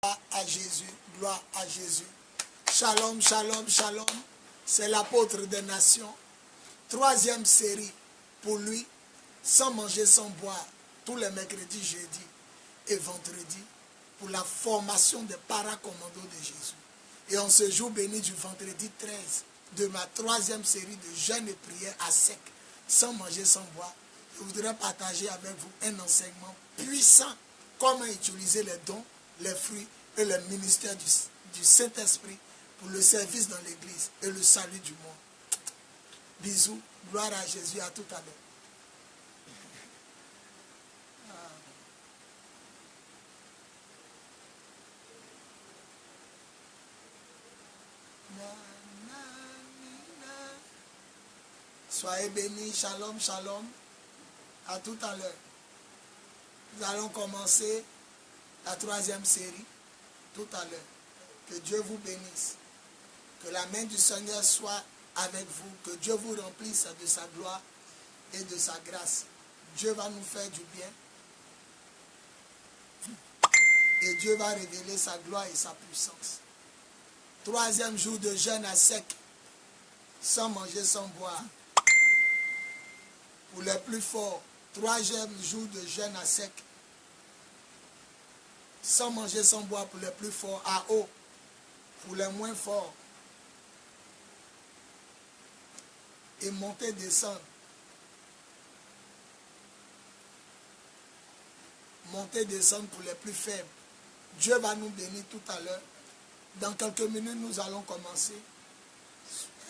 Gloire à Jésus, gloire à Jésus. Shalom, shalom, shalom. C'est l'apôtre des nations. Troisième série pour lui, sans manger, sans boire, tous les mercredis, jeudis et vendredis, pour la formation des paracommandos de Jésus. Et en ce jour béni du vendredi 13 de ma troisième série de jeûnes et prières à sec, sans manger, sans boire, je voudrais partager avec vous un enseignement puissant, comment utiliser les dons, les fruits et le ministère du Saint-Esprit pour le service dans l'église et le salut du monde. Bisous, gloire à Jésus, à tout à l'heure. Soyez bénis, shalom, shalom, à tout à l'heure. Nous allons commencer la troisième série tout à l'heure. Que Dieu vous bénisse. Que la main du Seigneur soit avec vous. Que Dieu vous remplisse de sa gloire et de sa grâce. Dieu va nous faire du bien. Et Dieu va révéler sa gloire et sa puissance. Troisième jour de jeûne à sec. Sans manger, sans boire. Pour les plus forts. Troisième jour de jeûne à sec. Sans manger, sans boire pour les plus forts. À eau. Pour les moins forts. Et monter, descendre. Monter, descendre pour les plus faibles. Dieu va nous bénir tout à l'heure. Dans quelques minutes, nous allons commencer.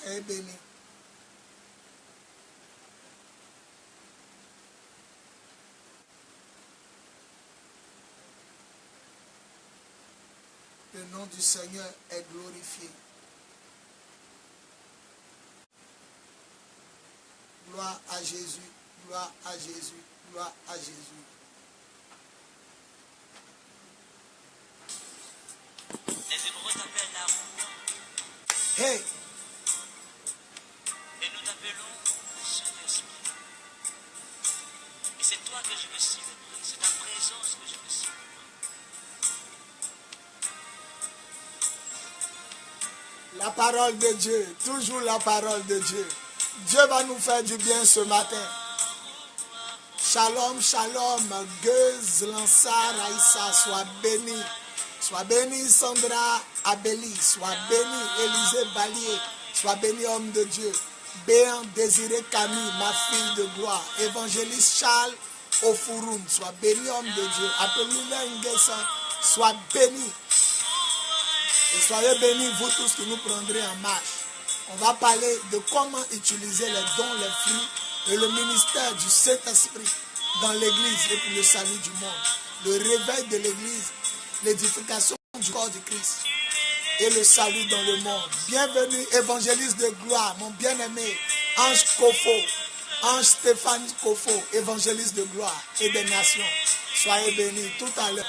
Soyez bénis. Le nom du Seigneur est glorifié. Gloire à Jésus, gloire à Jésus, gloire à Jésus. Les Hébreux t'appellent la roue. Hey! Et nous t'appelons Saint-Esprit. Et c'est toi que je veux célébrer. C'est ta présence que je veux célébrer. La parole de Dieu, toujours la parole de Dieu. Dieu va nous faire du bien ce matin. Shalom, shalom, Geuz, Lansar, Aïssa, sois béni. Sois béni Sandra Abeli, sois béni Élisée Balier, sois béni homme de Dieu. Béant Désiré Camille, ma fille de gloire. Évangéliste Charles Ofouroun, sois béni homme de Dieu. Appelez-le Nguessan, sois béni. Et soyez bénis, vous tous qui nous prendrez en marche. On va parler de comment utiliser les dons, les fruits et le ministère du Saint-Esprit dans l'église et pour le salut du monde. Le réveil de l'église, l'édification du corps du Christ et le salut dans le monde. Bienvenue, évangéliste de gloire, mon bien-aimé, Ange Kofo, Ange Stéphane Kofo, évangéliste de gloire et des nations. Soyez bénis tout à l'heure.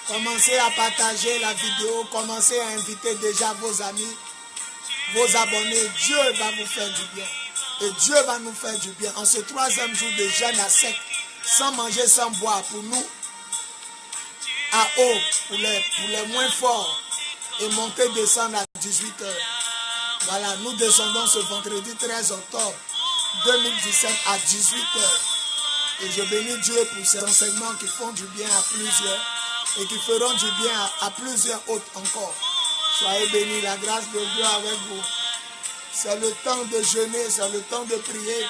Commencez à partager la vidéo, commencez à inviter déjà vos amis, vos abonnés. Dieu va vous faire du bien. Et Dieu va nous faire du bien. En ce troisième jour de jeûne à sec, sans manger, sans boire, pour nous, à eau, pour les moins forts, et monter, descendre à 18h. Voilà, nous descendons ce vendredi 13 octobre 2017 à 18h. Et je bénis Dieu pour ces enseignements qui font du bien à plusieurs. Et qui feront du bien à plusieurs autres encore. Soyez bénis, la grâce de Dieu avec vous. C'est le temps de jeûner, c'est le temps de prier,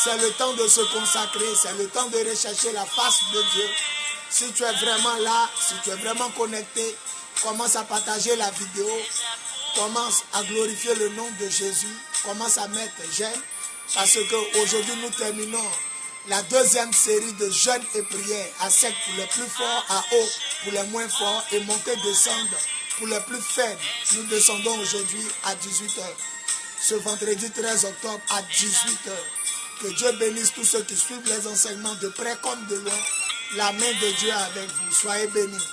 c'est le temps de se consacrer, c'est le temps de rechercher la face de Dieu. Si tu es vraiment là, si tu es vraiment connecté, commence à partager la vidéo, commence à glorifier le nom de Jésus, commence à mettre j'aime, parce qu'aujourd'hui nous terminons la deuxième série de jeûnes et prières à sec pour les plus forts, à eau pour les moins forts et monter, descendre pour les plus faibles. Nous descendons aujourd'hui à 18h. Ce vendredi 13 octobre à 18h. Que Dieu bénisse tous ceux qui suivent les enseignements de près comme de loin. La main de Dieu est avec vous. Soyez bénis.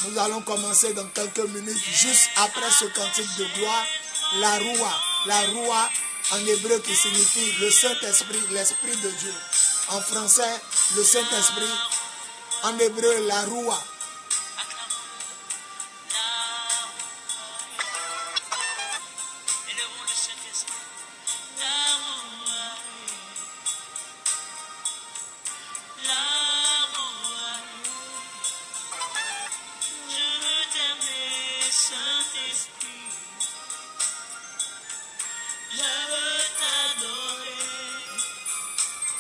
Nous allons commencer dans quelques minutes, juste après ce cantique de gloire, la roua. La roua en hébreu qui signifie le Saint-Esprit, l'Esprit de Dieu. En français, le Saint-Esprit. En hébreu, la Roua. Élevons le Saint-Esprit. Je veux t'aimer, Saint-Esprit. Je veux t'adorer.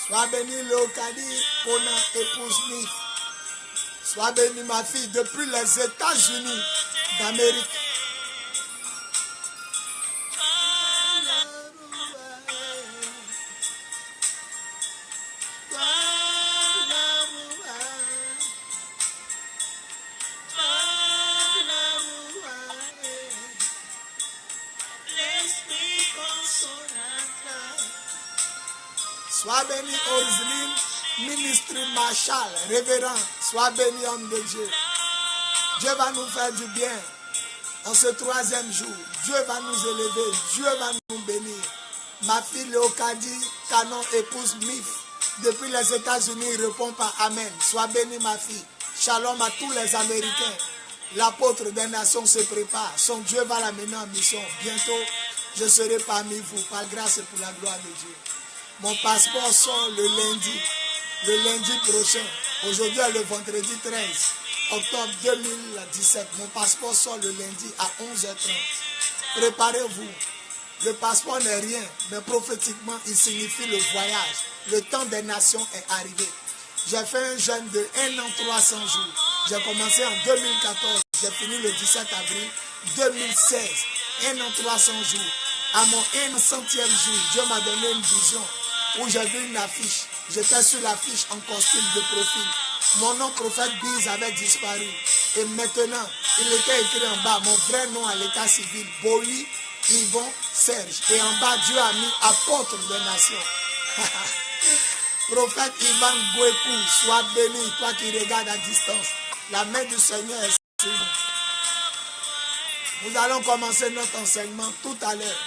Sois béni Léocadie, Kona, épouse Smith. Sois béni ma fille depuis les États-Unis d'Amérique. L'Esprit consolateur. Sois béni Orzeline, ministre Marshall, révérend. Sois béni homme de Dieu. Dieu va nous faire du bien. En ce troisième jour, Dieu va nous élever, Dieu va nous bénir. Ma fille Léocadie, Canon, épouse Mif, depuis les États-Unis, répond par Amen. Sois bénie ma fille. Shalom à tous les Américains. L'apôtre des nations se prépare. Son Dieu va l'amener en mission. Bientôt, je serai parmi vous, par grâce et pour la gloire de Dieu. Mon passeport sort le lundi prochain. Aujourd'hui est le vendredi 13 octobre 2017. Mon passeport sort le lundi à 11h30. Préparez-vous. Le passeport n'est rien, mais prophétiquement, il signifie le voyage. Le temps des nations est arrivé. J'ai fait un jeûne de 1 an 300 jours. J'ai commencé en 2014. J'ai fini le 17 avril 2016. 1 an 300 jours. À mon 100e jour, Dieu m'a donné une vision où j'ai vu une affiche. J'étais sur l'affiche en costume de profil. Mon nom prophète Biz avait disparu. Et maintenant, il était écrit en bas, mon vrai nom à l'état civil, Boyi Yvon Serge. Et en bas, Dieu a mis apôtre des nations. Prophète Ivan Gouekou, sois béni, toi qui regardes à distance. La main du Seigneur est sur nous. Nous allons commencer notre enseignement tout à l'heure.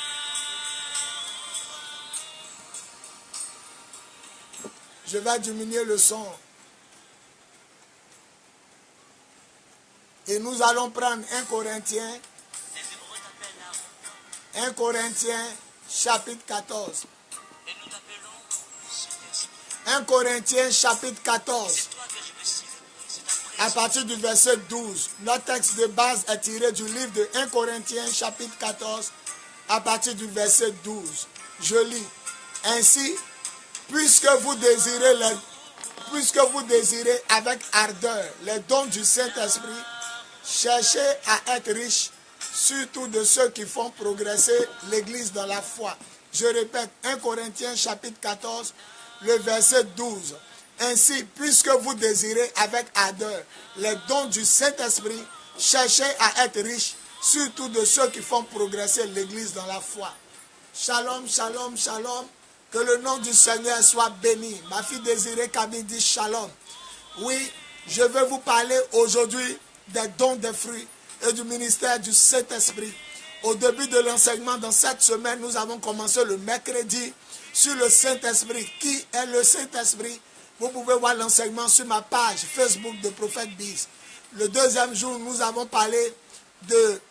Je vais diminuer le son. Et nous allons prendre 1 Corinthiens. 1 Corinthiens chapitre 14. 1 Corinthiens chapitre 14. À partir du verset 12. Notre texte de base est tiré du livre de 1 Corinthiens chapitre 14. À partir du verset 12. Je lis. Ainsi, puisque vous désirez avec ardeur les dons du Saint-Esprit, cherchez à être riche, surtout de ceux qui font progresser l'Église dans la foi. Je répète, 1 Corinthiens chapitre 14, le verset 12. Ainsi, puisque vous désirez avec ardeur les dons du Saint-Esprit, cherchez à être riche, surtout de ceux qui font progresser l'Église dans la foi. Shalom, shalom, shalom. Que le nom du Seigneur soit béni. Ma fille Désirée Camille dit shalom. Oui, je vais vous parler aujourd'hui des dons des fruits et du ministère du Saint-Esprit. Au début de l'enseignement, dans cette semaine, nous avons commencé le mercredi sur le Saint-Esprit. Qui est le Saint-Esprit? Vous pouvez voir l'enseignement sur ma page Facebook de Prophète Biz. Le deuxième jour, nous avons parlé de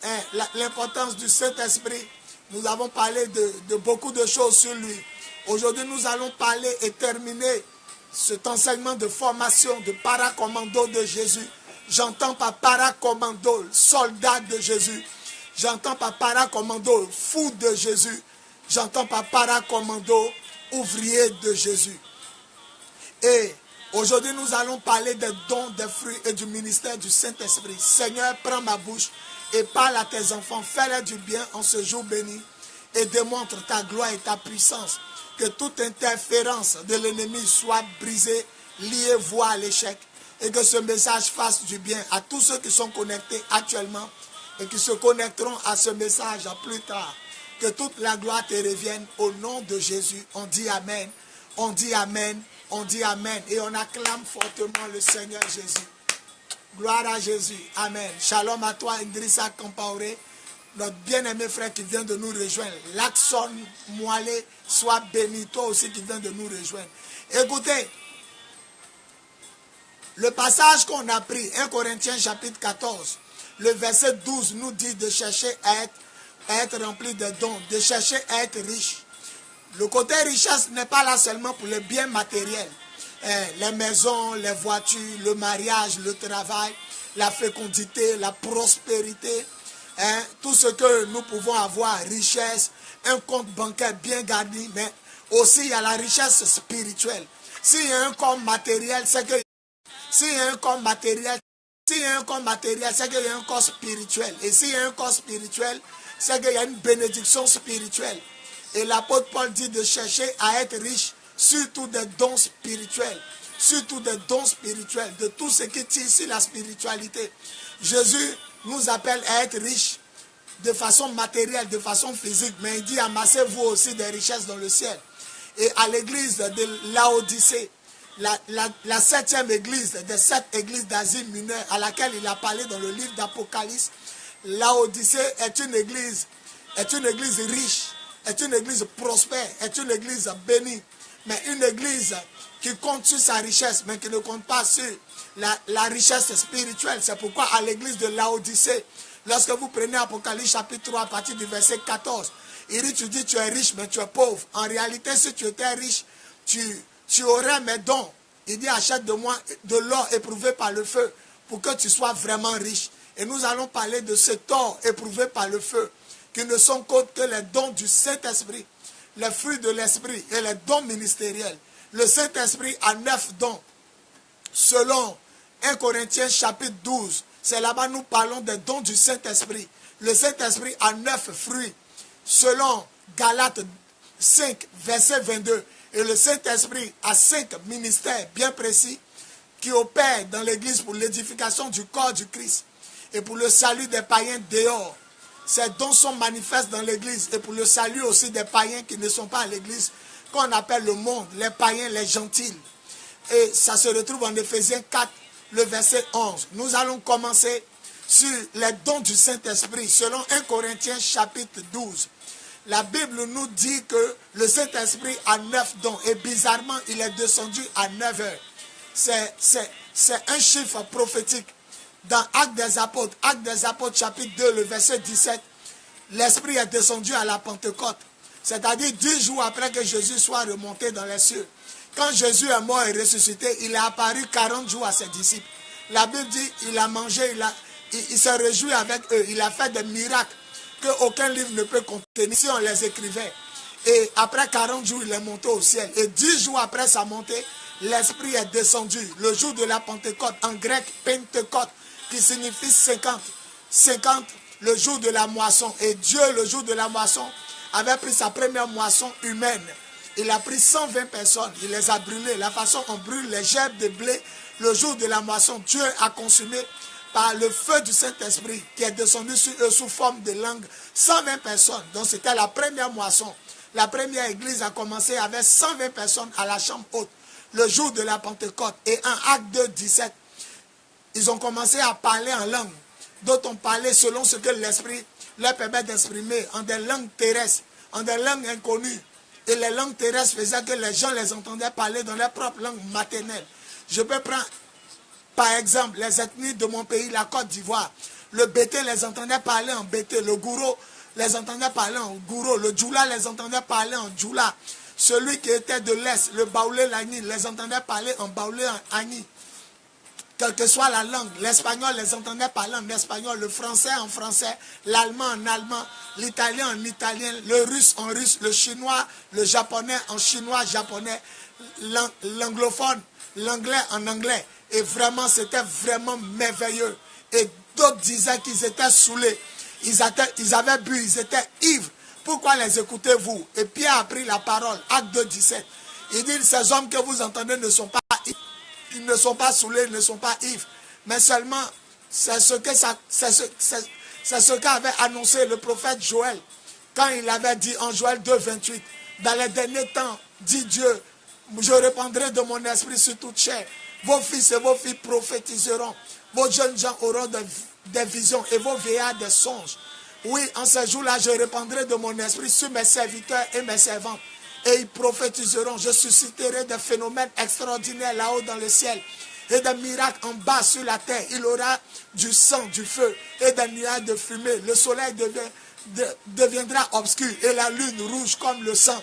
l'importance du Saint-Esprit. Nous avons parlé de beaucoup de choses sur lui. Aujourd'hui, nous allons parler et terminer cet enseignement de formation de paracommando de Jésus. J'entends par paracommando, soldat de Jésus. J'entends par paracommando, fou de Jésus. J'entends par paracommando, ouvrier de Jésus. Et aujourd'hui, nous allons parler des dons, des fruits et du ministère du Saint-Esprit. Seigneur, prends ma bouche et parle à tes enfants. Fais-leur du bien en ce jour béni et démontre ta gloire et ta puissance. Que toute interférence de l'ennemi soit brisée, liée, voie à l'échec. Et que ce message fasse du bien à tous ceux qui sont connectés actuellement et qui se connecteront à ce message plus tard. Que toute la gloire te revienne au nom de Jésus. On dit Amen, on dit Amen, on dit Amen. Et on acclame fortement le Seigneur Jésus. Gloire à Jésus. Amen. Shalom à toi, Indrissa Kampaoré. Notre bien-aimé frère qui vient de nous rejoindre. Lakson Moalé, sois béni, toi aussi qui viens de nous rejoindre. Écoutez, Le passage qu'on a pris, 1 Corinthiens chapitre 14, le verset 12 nous dit de chercher à être rempli de dons, de chercher à être riche. Le côté richesse n'est pas là seulement pour les biens matériels. Les maisons, les voitures, le mariage, le travail, la fécondité, la prospérité, tout ce que nous pouvons avoir, richesse, un compte bancaire bien garni, mais aussi il y a la richesse spirituelle. S'il y a un corps matériel, c'est que s'il y a un corps matériel, c'est qu'il y a un corps spirituel. Et s'il y a un corps spirituel, c'est qu'il y a une bénédiction spirituelle. Et l'apôtre Paul dit de chercher à être riche, surtout des dons spirituels. Surtout des dons spirituels, de tout ce qui tire sur la spiritualité. Jésus nous appelle à être riches de façon matérielle, de façon physique. Mais il dit amassez-vous aussi des richesses dans le ciel. Et à l'église de Laodicée, la 7e église des 7 églises d'Asie mineure à laquelle il a parlé dans le livre d'Apocalypse, Laodicée est une église riche, est une église prospère, est une église bénie, mais une église qui compte sur sa richesse, mais qui ne compte pas sur la richesse spirituelle. C'est pourquoi à l'église de Laodicée, lorsque vous prenez Apocalypse chapitre 3 à partir du verset 14, il dit, tu dis tu es riche, mais tu es pauvre. En réalité, si tu étais riche, tu aurais mes dons. Il dit, achète de moi de l'or éprouvé par le feu pour que tu sois vraiment riche. Et nous allons parler de cet or éprouvé par le feu, qui ne sont qu'autres que les dons du Saint-Esprit, les fruits de l'Esprit et les dons ministériels. Le Saint-Esprit a 9 dons. Selon 1 Corinthiens chapitre 12, c'est là-bas nous parlons des dons du Saint-Esprit. Le Saint-Esprit a 9 fruits. Selon Galates 5, verset 22, et le Saint-Esprit a 5 ministères bien précis qui opèrent dans l'Église pour l'édification du corps du Christ et pour le salut des païens dehors. Ces dons sont manifestes dans l'Église et pour le salut aussi des païens qui ne sont pas à l'Église, qu'on appelle le monde, les païens, les gentils. Et ça se retrouve en Éphésiens 4, le verset 11. Nous allons commencer sur les dons du Saint-Esprit selon 1 Corinthiens chapitre 12. La Bible nous dit que le Saint-Esprit a 9 dons et bizarrement il est descendu à 9 heures. C'est un chiffre prophétique. Dans Actes des Apôtres chapitre 2, le verset 17, l'Esprit est descendu à la Pentecôte. C'est-à-dire 10 jours après que Jésus soit remonté dans les cieux. Quand Jésus est mort et ressuscité, il est apparu 40 jours à ses disciples. La Bible dit, il a mangé, il s'est réjoui avec eux. Il a fait des miracles qu'aucun livre ne peut contenir si on les écrivait. Et après 40 jours, il est monté au ciel. Et 10 jours après sa montée, l'Esprit est descendu. Le jour de la Pentecôte, en grec, Pentecôte, qui signifie 50. 50, le jour de la moisson. Et Dieu, le jour de la moisson, avait pris sa première moisson humaine. Il a pris 120 personnes, il les a brûlées. La façon on brûle les gerbes de blé, le jour de la moisson, Dieu a consumé par le feu du Saint-Esprit qui est descendu sur eux sous forme de langue, 120 personnes. Donc c'était la première moisson. La première église a commencé avec 120 personnes à la chambre haute, le jour de la Pentecôte. Et en Acte 2, 17, ils ont commencé à parler en langue. D'autres ont parlé selon ce que l'Esprit leur permet d'exprimer, en des langues terrestres, en des langues inconnues. Et les langues terrestres faisaient que les gens les entendaient parler dans leur propre langue maternelle. Je peux prendre, par exemple, les ethnies de mon pays, la Côte d'Ivoire. Le Bété les entendait parler en Bété. Le Gouro les entendait parler en Gouro. Le Djoula les entendait parler en Djoula. Celui qui était de l'Est, le Baoulé Lani, les entendait parler en Baoulé Ani. Quelle que soit la langue, l'espagnol les entendait parler en espagnol, le français en français, l'allemand en allemand, l'italien en italien, le russe en russe, le chinois, le japonais en chinois, japonais, l'anglophone, l'anglais en anglais. Et vraiment, c'était vraiment merveilleux. Et d'autres disaient qu'ils étaient saoulés, ils avaient bu, ils étaient ivres. Pourquoi les écoutez-vous? Et Pierre a pris la parole, Acte 2, 17. Il dit, ces hommes que vous entendez ne sont pas ivres. Ils ne sont pas saoulés, ils ne sont pas ivres. Mais seulement, c'est ce qu'avait annoncé le prophète Joël. Quand il avait dit en Joël 2, 28, dans les derniers temps, dit Dieu, je répandrai de mon esprit sur toute chair. Vos fils et vos filles prophétiseront. Vos jeunes gens auront des visions et vos vieillards des songes. Oui, en ce jour-là, je répandrai de mon esprit sur mes serviteurs et mes servantes. Et ils prophétiseront. Je susciterai des phénomènes extraordinaires là-haut dans le ciel. et des miracles en bas sur la terre. Il aura du sang, du feu et des nuages de fumée. Le soleil deviendra obscur et la lune rouge comme le sang,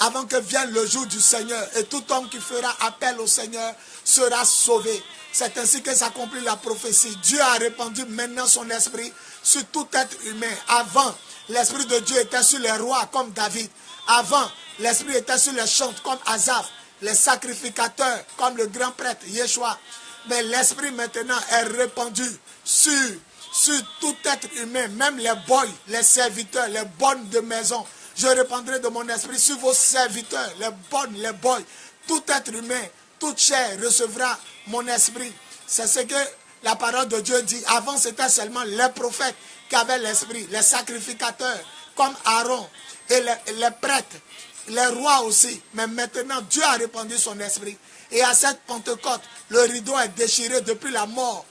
avant que vienne le jour du Seigneur. Et tout homme qui fera appel au Seigneur sera sauvé. C'est ainsi que s'accomplit la prophétie. Dieu a répandu maintenant son esprit sur tout être humain. Avant, l'esprit de Dieu était sur les rois comme David. Avant, l'esprit était sur les chantres comme Asaph, les sacrificateurs comme le grand prêtre Yeshua. Mais l'esprit maintenant est répandu sur tout être humain, même les boys, les serviteurs, les bonnes de maison. Je répandrai de mon esprit sur vos serviteurs, les bonnes, les boys. Tout être humain, toute chair recevra mon esprit. C'est ce que la parole de Dieu dit. Avant, c'était seulement les prophètes qui avaient l'esprit, les sacrificateurs, comme Aaron, et les prêtres, les rois aussi. Mais maintenant, Dieu a répandu son esprit. Et à cette Pentecôte, le rideau est déchiré depuis la mort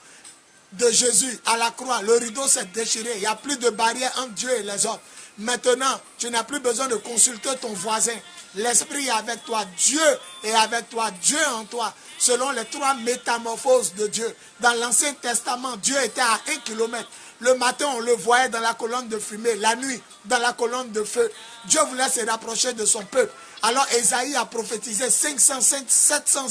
de Jésus à la croix. Le rideau s'est déchiré. Il n'y a plus de barrière entre Dieu et les hommes. Maintenant, tu n'as plus besoin de consulter ton voisin. L'Esprit est avec toi. Dieu est avec toi. Dieu en toi. Selon les 3 métamorphoses de Dieu. Dans l'Ancien Testament, Dieu était à 1 kilomètre. Le matin, on le voyait dans la colonne de fumée. La nuit, dans la colonne de feu. Dieu voulait se rapprocher de son peuple. Alors, Ésaïe a prophétisé 700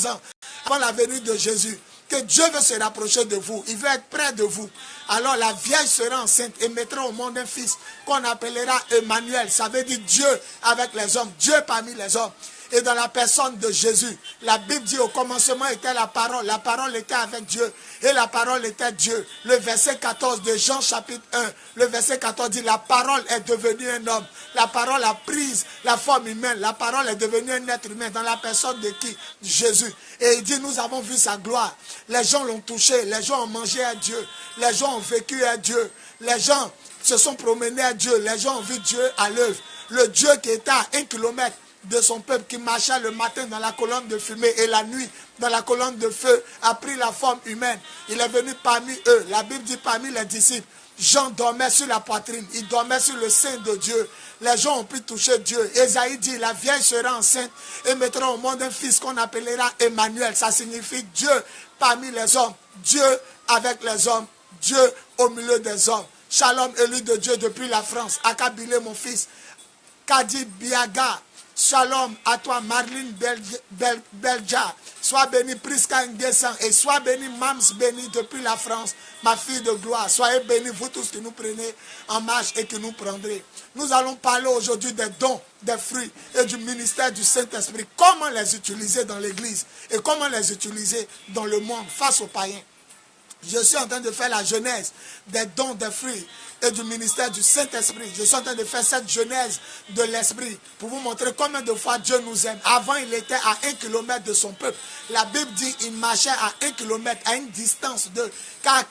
ans avant la venue de Jésus. Que Dieu veut se rapprocher de vous. Il veut être près de vous. Alors la vierge sera enceinte et mettra au monde un fils qu'on appellera Emmanuel. Ça veut dire Dieu avec les hommes. Dieu parmi les hommes. Et dans la personne de Jésus, la Bible dit au commencement était la parole était avec Dieu et la parole était Dieu. Le verset 14 de Jean chapitre 1, le verset 14 dit la parole est devenue un homme. La parole a pris la forme humaine, la parole est devenue un être humain dans la personne de qui? Jésus. Et il dit nous avons vu sa gloire. Les gens l'ont touché, les gens ont mangé à Dieu, les gens ont vécu à Dieu, les gens se sont promenés à Dieu, les gens ont vu Dieu à l'œuvre. Le Dieu qui était à 1 kilomètre de son peuple, qui marchait le matin dans la colonne de fumée et la nuit dans la colonne de feu, a pris la forme humaine. Il est venu parmi eux. La Bible dit parmi les disciples. Jean dormait sur la poitrine. Il dormait sur le sein de Dieu. Les gens ont pu toucher Dieu. Ésaïe dit, la vierge sera enceinte et mettra au monde un fils qu'on appellera Emmanuel. Ça signifie Dieu parmi les hommes. Dieu avec les hommes. Dieu au milieu des hommes. Shalom élu de Dieu depuis la France. Akabile mon fils. Kadi Biaga. Shalom à toi Marlene Belja. Sois béni Priska Nguessan et sois béni Mams béni depuis la France, ma fille de gloire. Soyez bénis vous tous qui nous prenez en marche et qui nous prendrez. Nous allons parler aujourd'hui des dons, des fruits et du ministère du Saint-Esprit. Comment les utiliser dans l'église et comment les utiliser dans le monde face aux païens. Je suis en train de faire la genèse des dons, des fruits et du ministère du Saint-Esprit. Je suis en train de faire cette genèse de l'Esprit pour vous montrer combien de fois Dieu nous aime. Avant, il était à 1 kilomètre de son peuple. La Bible dit qu'il marchait à 1 kilomètre, à une distance d'eux. Car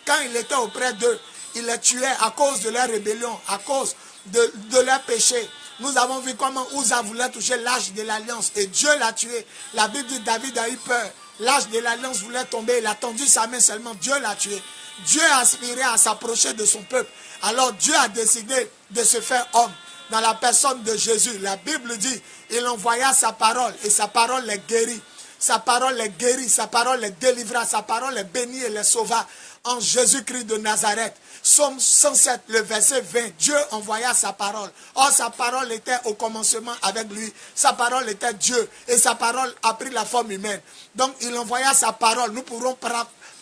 quand il était auprès d'eux, il les tuait à cause de leur rébellion, à cause de leur péché. Nous avons vu comment Uza voulait toucher l'arche de l'alliance et Dieu l'a tué. La Bible dit David a eu peur. L'arche de l'alliance voulait tomber, il a tendu sa main seulement, Dieu l'a tué. Dieu a aspiré à s'approcher de son peuple. Alors Dieu a décidé de se faire homme dans la personne de Jésus. La Bible dit, il envoya sa parole et sa parole les guérit. Sa parole les guérit, sa parole les délivra, sa parole les bénit et les sauva en Jésus-Christ de Nazareth. Psaume 107, le verset 20, Dieu envoya sa parole. Or, sa parole était au commencement avec lui. Sa parole était Dieu et sa parole a pris la forme humaine. Donc, il envoya sa parole. Nous pourrons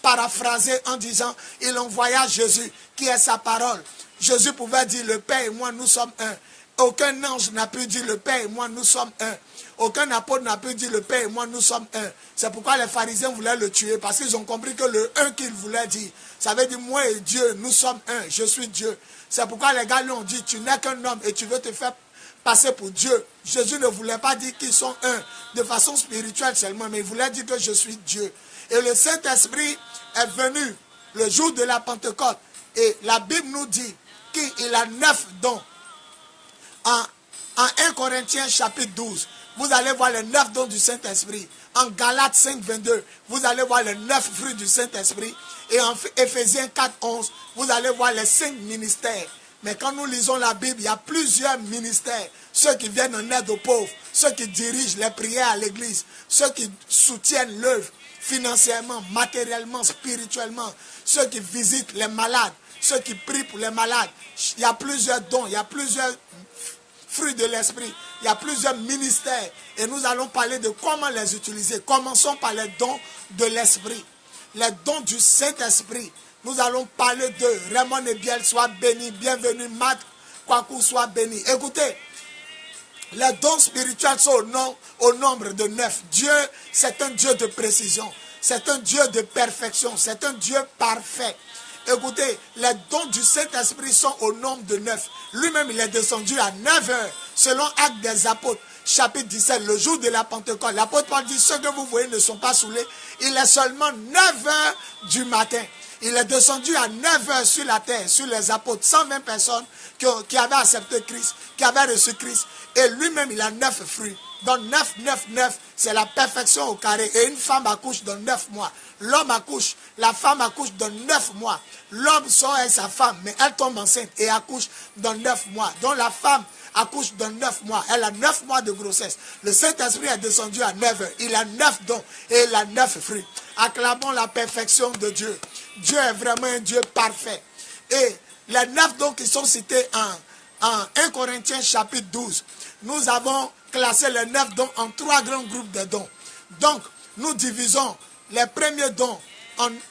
paraphraser en disant, il envoya Jésus, qui est sa parole. Jésus pouvait dire, le Père et moi, nous sommes un. Aucun ange n'a pu dire, le Père et moi, nous sommes un. Aucun apôtre n'a pu dire, le Père et moi, nous sommes un. C'est pourquoi les pharisiens voulaient le tuer, parce qu'ils ont compris que le un qu'il voulait dire, ça veut dire, moi et Dieu, nous sommes un, je suis Dieu. C'est pourquoi les gars lui ont dit, tu n'es qu'un homme et tu veux te faire passer pour Dieu. Jésus ne voulait pas dire qu'ils sont un, de façon spirituelle seulement, mais il voulait dire que je suis Dieu. Et le Saint-Esprit est venu le jour de la Pentecôte. Et la Bible nous dit qu'il a 9 dons. En 1 Corinthiens chapitre 12, vous allez voir les 9 dons du Saint-Esprit. En Galates 5, 22, vous allez voir les 9 fruits du Saint-Esprit. Et en Éphésiens 4, 11, vous allez voir les 5 ministères. Mais quand nous lisons la Bible, il y a plusieurs ministères. Ceux qui viennent en aide aux pauvres, ceux qui dirigent les prières à l'église, ceux qui soutiennent l'œuvre financièrement, matériellement, spirituellement, ceux qui visitent les malades, ceux qui prient pour les malades. Il y a plusieurs dons, il y a plusieurs fruits de l'esprit, il y a plusieurs ministères. Et nous allons parler de comment les utiliser. Commençons par les dons de l'esprit, les dons du Saint-Esprit. Nous allons parler de Raymond Ebiel, soit béni, bienvenue, Matt Kwaku, soit béni. Écoutez, les dons spirituels sont au nombre de 9. Dieu, c'est un Dieu de précision. C'est un Dieu de perfection. C'est un Dieu parfait. Écoutez, les dons du Saint-Esprit sont au nombre de 9. Lui-même, il est descendu à 9 heures, selon Actes des Apôtres, chapitre 17, le jour de la Pentecôte. L'apôtre Paul dit, ceux que vous voyez ne sont pas saoulés. Il est seulement 9 heures du matin. Il est descendu à 9 heures sur la terre, sur les apôtres, 120 personnes qui avaient accepté Christ, qui avaient reçu Christ. Et lui-même, il a 9 fruits. Donc 9, 9, 9, c'est la perfection au carré. Et une femme accouche dans 9 mois. L'homme accouche, la femme accouche dans 9 mois. L'homme sort avec sa femme, mais elle tombe enceinte et accouche dans 9 mois. Donc la femme accouche dans 9 mois. Elle a 9 mois de grossesse. Le Saint-Esprit est descendu à 9 heures. Il a 9 dons et il a 9 fruits. Acclamons la perfection de Dieu. Dieu est vraiment un Dieu parfait. Et les 9 dons qui sont cités en 1 Corinthiens chapitre 12, nous avons classé les 9 dons en 3 grands groupes de dons. Donc, nous divisons les premiers dons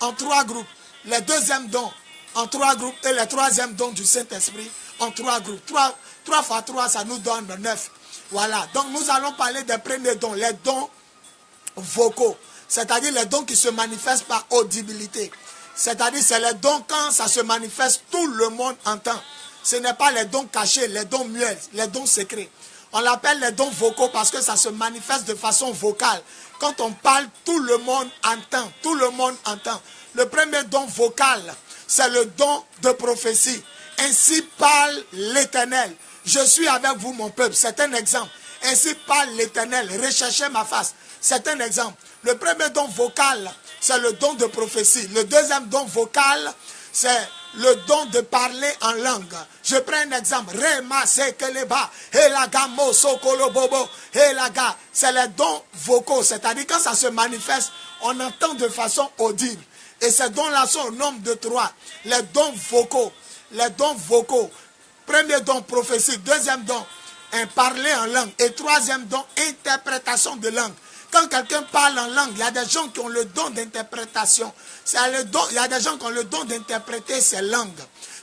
en 3 groupes, les deuxièmes dons en 3 groupes et les troisièmes dons du Saint-Esprit en 3 groupes. 3 fois 3, ça nous donne 9. Voilà. Donc, nous allons parler des premiers dons, les dons vocaux, c'est-à-dire les dons qui se manifestent par audibilité. C'est-à-dire, c'est les dons quand ça se manifeste, tout le monde entend. Ce n'est pas les dons cachés, les dons muets, les dons secrets. On l'appelle les dons vocaux parce que ça se manifeste de façon vocale. Quand on parle, tout le monde entend. Tout le monde entend. Le premier don vocal, c'est le don de prophétie. Ainsi parle l'Éternel. Je suis avec vous, mon peuple. C'est un exemple. Ainsi parle l'Éternel. Recherchez ma face. C'est un exemple. Le premier don vocal, c'est le don de prophétie. Le deuxième don vocal, c'est le don de parler en langue. Je prends un exemple. Rema sekeleba, elaga mosokolo bobo, elaga. C'est les dons vocaux, c'est-à-dire quand ça se manifeste, on entend de façon audible. Et ces dons-là sont au nombre de 3. Les dons vocaux. Les dons vocaux. Premier don, prophétie. Deuxième don, parler en langue. Et troisième don, interprétation de langue. Quand quelqu'un parle en langue, il y a des gens qui ont le don d'interprétation. Il y a des gens qui ont le don d'interpréter ces langues.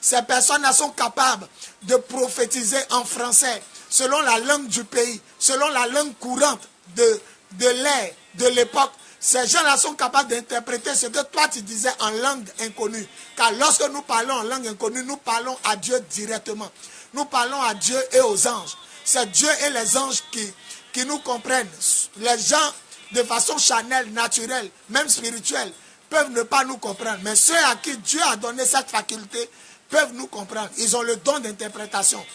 Ces personnes-là sont capables de prophétiser en français, selon la langue du pays, selon la langue courante de l'ère, de l'époque. Ces gens-là sont capables d'interpréter ce que toi tu disais en langue inconnue. Car lorsque nous parlons en langue inconnue, nous parlons à Dieu directement. Nous parlons à Dieu et aux anges. C'est Dieu et les anges qui nous comprennent. Les gens, de façon charnelle, naturelle, même spirituelle, peuvent ne pas nous comprendre. Mais ceux à qui Dieu a donné cette faculté peuvent nous comprendre. Ils ont le don d'interprétation.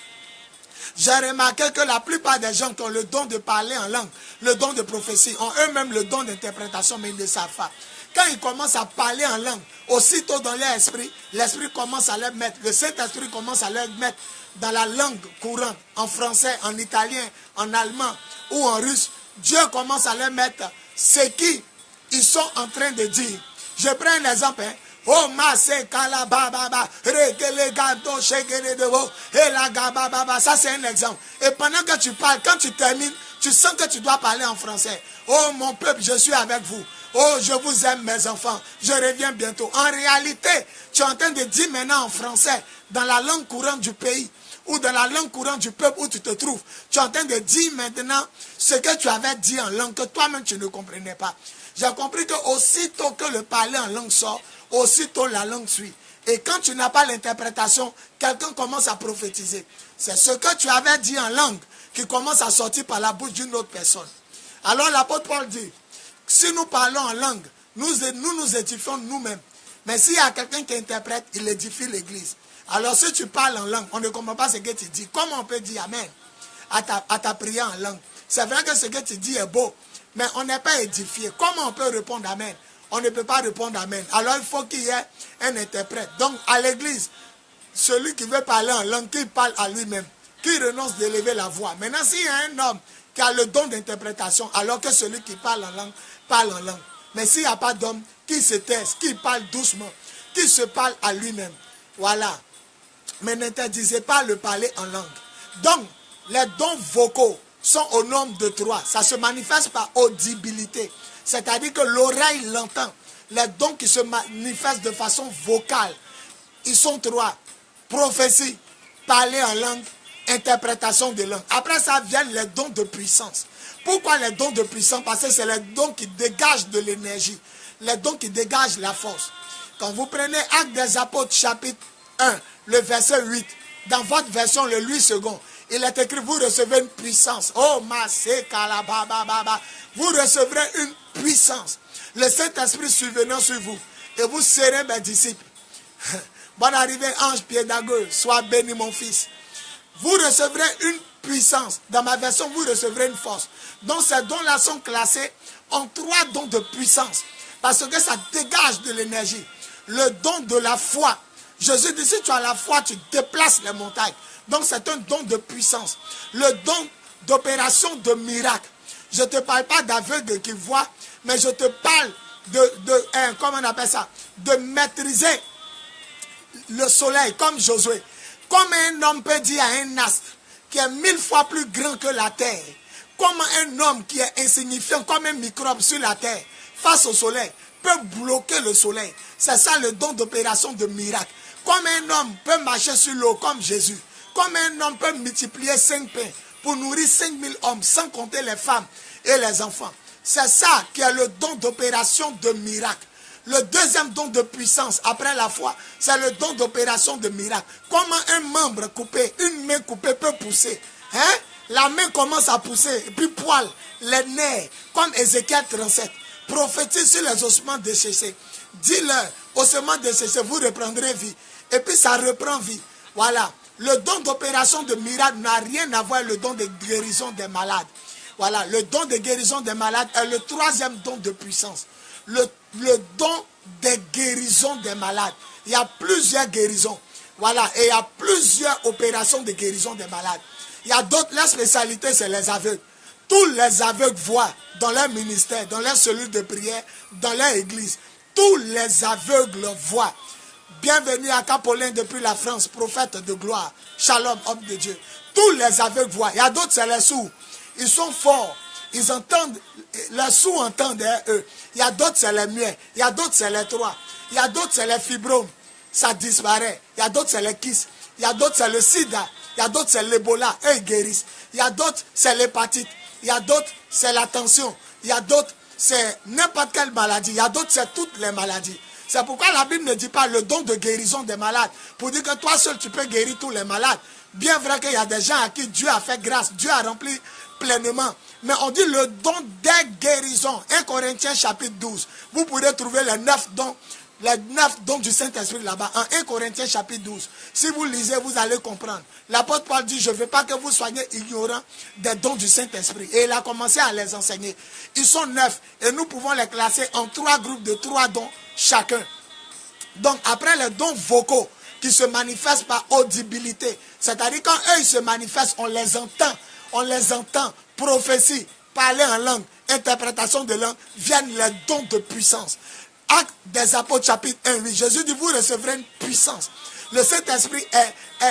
J'ai remarqué que la plupart des gens qui ont le don de parler en langue, le don de prophétie, ont eux-mêmes le don d'interprétation, mais ils ne savent pas. Quand ils commencent à parler en langue, aussitôt dans leur esprit, l'esprit commence à les mettre, le Saint-Esprit commence à les mettre dans la langue courante, en français, en italien, en allemand ou en russe. Dieu commence à les mettre ce qu'ils sont en train de dire. Je prends un exemple. Oh masse kalababa, regele gado shegele devo, et la gababa. Ça c'est un exemple. Et pendant que tu parles, quand tu termines, tu sens que tu dois parler en français. Oh mon peuple, je suis avec vous. Oh, je vous aime mes enfants. Je reviens bientôt. En réalité, tu es en train de dire maintenant en français, dans la langue courante du pays, ou dans la langue courante du peuple où tu te trouves. Tu es en train de dire maintenant ce que tu avais dit en langue, que toi-même tu ne comprenais pas. J'ai compris que aussitôt que le parler en langue sort, aussitôt la langue suit. Et quand tu n'as pas l'interprétation, quelqu'un commence à prophétiser. C'est ce que tu avais dit en langue qui commence à sortir par la bouche d'une autre personne. Alors l'apôtre Paul dit, si nous parlons en langue, nous édifions nous-mêmes. Mais s'il y a quelqu'un qui interprète, il édifie l'église. Alors si tu parles en langue, on ne comprend pas ce que tu dis. Comment on peut dire Amen à ta prière en langue? C'est vrai que ce que tu dis est beau, mais on n'est pas édifié. Comment on peut répondre Amen? On ne peut pas répondre Amen. Alors il faut qu'il y ait un interprète. Donc à l'église, celui qui veut parler en langue, qui parle à lui-même, qui renonce d'élever la voix. Maintenant, s'il y a un homme qui a le don d'interprétation, alors que celui qui parle en langue, parle en langue. Mais s'il n'y a pas d'homme qui se taise, qui parle doucement, qui se parle à lui-même, voilà. Mais n'interdisez pas le parler en langue. Donc, les dons vocaux sont au nombre de 3. Ça se manifeste par audibilité. C'est-à-dire que l'oreille l'entend. Les dons qui se manifestent de façon vocale, ils sont 3. Prophétie, parler en langue, interprétation de langue. Après ça viennent les dons de puissance. Pourquoi les dons de puissance? Parce que c'est les dons qui dégagent de l'énergie. Les dons qui dégagent la force. Quand vous prenez Actes des Apôtres chapitre 1, le verset 8, dans votre version, le 8 secondes, il est écrit, vous recevez une puissance. Oh, vous recevrez une puissance. Le Saint-Esprit survenant sur vous. Et vous serez mes disciples. Bonne arrivée, ange pédagogue. Sois béni, mon fils. Vous recevrez une puissance. Dans ma version, vous recevrez une force. Donc, ces dons-là sont classés en 3 dons de puissance. Parce que ça dégage de l'énergie. Le don de la foi. Jésus dit, si tu as la foi, tu déplaces les montagnes. Donc, c'est un don de puissance. Le don d'opération de miracle. Je ne te parle pas d'aveugle qui voit, mais je te parle comment on appelle ça? De maîtriser le soleil, comme Josué. Comme un homme peut dire à un astre qui est 1000 fois plus grand que la terre, comme un homme qui est insignifiant, comme un microbe sur la terre, face au soleil, peut bloquer le soleil. C'est ça le don d'opération de miracle. Comme un homme peut marcher sur l'eau, comme Jésus. Comme un homme peut multiplier 5 pains pour nourrir 5000 hommes, sans compter les femmes et les enfants. C'est ça qui est le don d'opération de miracle. Le deuxième don de puissance, après la foi, c'est le don d'opération de miracle. Comment un membre coupé, une main coupée peut pousser. Hein? La main commence à pousser, et puis poil, les nerfs, comme Ézéchiel 37. Prophétise sur les ossements desséchés. Dis-leur, ossements desséchés, vous reprendrez vie. Et puis ça reprend vie. Voilà. Le don d'opération de miracle n'a rien à voir avec le don de guérison des malades. Voilà. Le don de guérison des malades est le 3e don de puissance. Le don des guérisons des malades. Il y a plusieurs guérisons. Voilà. Et il y a plusieurs opérations de guérison des malades. Il y a d'autres, la spécialité, c'est les aveugles. Tous les aveugles voient dans leur ministère, dans leur cellule de prière, dans leur église. Tous les aveugles voient. Bienvenue à Capolin depuis la France, prophète de gloire. Shalom, homme de Dieu. Tous les aveugles voient. Il y a d'autres, c'est les sourds. Ils sont forts. Ils entendent, les sourds entendent eux. Il y a d'autres, c'est les muets. Il y a d'autres, c'est les 3. Il y a d'autres, c'est les fibromes. Ça disparaît. Il y a d'autres, c'est les kystes. Il y a d'autres, c'est le sida. Il y a d'autres, c'est l'Ebola. Eux, ils guérissent. Il y a d'autres, c'est l'hépatite. Il y a d'autres, c'est la tension. Il y a d'autres, c'est n'importe quelle maladie. Il y a d'autres, c'est toutes les maladies. C'est pourquoi la Bible ne dit pas le don de guérison des malades. Pour dire que toi seul, tu peux guérir tous les malades. Bien vrai qu'il y a des gens à qui Dieu a fait grâce. Dieu a rempli pleinement. Mais on dit le don des guérisons. 1 Corinthiens chapitre 12. Vous pourrez trouver les 9 dons du Saint-Esprit là-bas. En 1 Corinthiens chapitre 12. Si vous lisez, vous allez comprendre. L'apôtre Paul dit, je ne veux pas que vous soyez ignorants des dons du Saint-Esprit. Et il a commencé à les enseigner. Ils sont 9. Et nous pouvons les classer en 3 groupes de 3 dons chacun. Donc après les dons vocaux qui se manifestent par audibilité. C'est-à-dire quand eux ils se manifestent, on les entend. On les entend. Prophétie, parler en langue, interprétation de langue, viennent les dons de puissance. Actes des Apôtres chapitre 1, 8. Jésus dit, vous recevrez une puissance. Le Saint-Esprit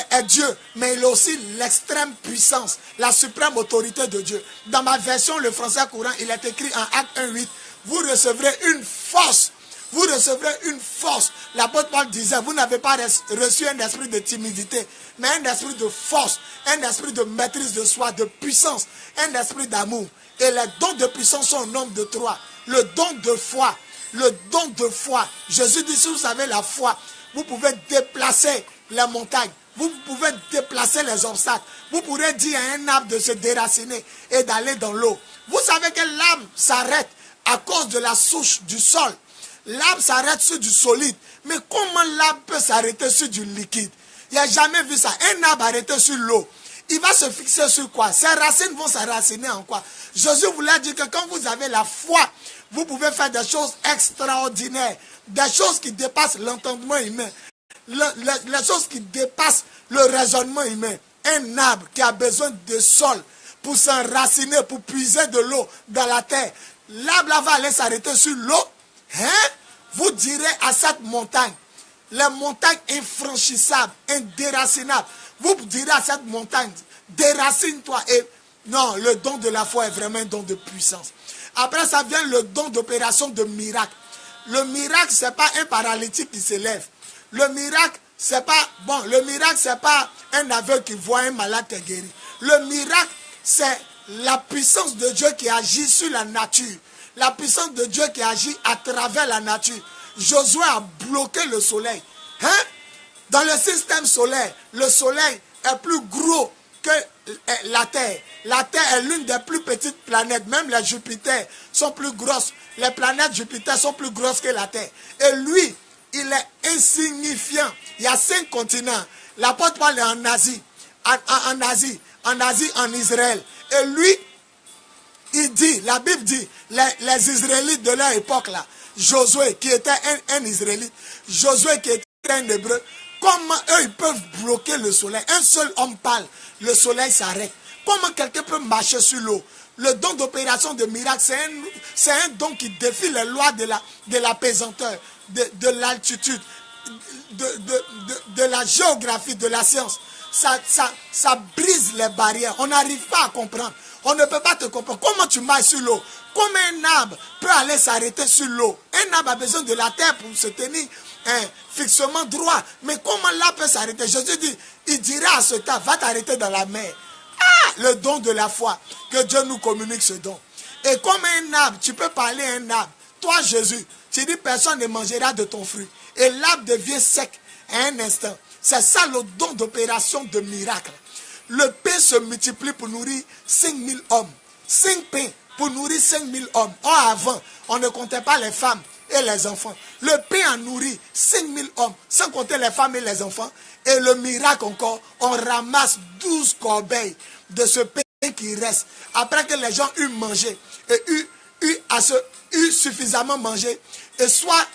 est Dieu, mais il est aussi l'extrême puissance, la suprême autorité de Dieu. Dans ma version, le français courant, il est écrit en Acte 1, 8. Vous recevrez une force. Vous recevrez une force. L'apôtre Paul disait, vous n'avez pas reçu un esprit de timidité, mais un esprit de force, un esprit de maîtrise de soi, de puissance, un esprit d'amour. Et les dons de puissance sont au nombre de 3. Le don de foi. Le don de foi. Jésus dit, si vous avez la foi, vous pouvez déplacer les montagnes. Vous pouvez déplacer les obstacles. Vous pourrez dire à un arbre de se déraciner et d'aller dans l'eau. Vous savez que l'arbre s'arrête à cause de la souche du sol. L'arbre s'arrête sur du solide. Mais comment l'arbre peut s'arrêter sur du liquide? Il n'y a jamais vu ça. Un arbre arrêté sur l'eau. Il va se fixer sur quoi? Ses racines vont s'enraciner en quoi? Jésus voulait dire que quand vous avez la foi, vous pouvez faire des choses extraordinaires. Des choses qui dépassent l'entendement humain. les choses qui dépassent le raisonnement humain. Un arbre qui a besoin de sol pour s'enraciner, pour puiser de l'eau dans la terre. L'arbre là va aller s'arrêter sur l'eau. Hein? Vous direz à cette montagne, les montagnes infranchissables, indéracinables, vous direz à cette montagne, déracine-toi. Et non, le don de la foi est vraiment un don de puissance. Après, ça vient le don d'opération de miracle. Le miracle, ce n'est pas un paralytique qui se lève. Le miracle, c'est pas un aveugle qui voit un malade qui est guéri. Le miracle, c'est la puissance de Dieu qui agit sur la nature. La puissance de Dieu qui agit à travers la nature. Josué a bloqué le soleil. Hein? Dans le système solaire, le soleil est plus gros que la Terre. La Terre est l'une des plus petites planètes. Même les Jupiter sont plus grosses. Les planètes Jupiter sont plus grosses que la Terre. Et lui, il est insignifiant. Il y a 5 continents. L'apôtre Paul est en Asie. En Israël. Et lui, il dit, la Bible dit, les Israélites de leur époque là, Josué qui était un Israélite, Josué qui était un Hébreu, comment eux ils peuvent bloquer le soleil? Un seul homme parle, le soleil s'arrête. Comment quelqu'un peut marcher sur l'eau? Le don d'opération de miracle, c'est un don qui défie les lois de la pesanteur, de l'altitude, de la géographie, de la science. Ça brise les barrières. On n'arrive pas à comprendre. On ne peut pas te comprendre. Comment tu marches sur l'eau? Comment un arbre peut aller s'arrêter sur l'eau? Un arbre a besoin de la terre pour se tenir fixement droit. Mais comment l'arbre peut s'arrêter? Jésus dit, il dira à ce temps, va t'arrêter dans la mer. Ah, le don de la foi. Que Dieu nous communique ce don. Et comme un arbre, tu peux parler à un arbre. Toi, Jésus, tu dis, personne ne mangera de ton fruit. Et l'arbre devient sec à un instant. C'est ça le don d'opération de miracle. Le pain se multiplie pour nourrir 5000 hommes. 5 pains pour nourrir 5000 hommes. Or, avant, on ne comptait pas les femmes et les enfants. Le pain a nourri 5000 hommes, sans compter les femmes et les enfants. Et le miracle encore, on ramasse 12 corbeilles de ce pain qui reste. Après que les gens eurent mangé et eurent suffisamment mangé et soient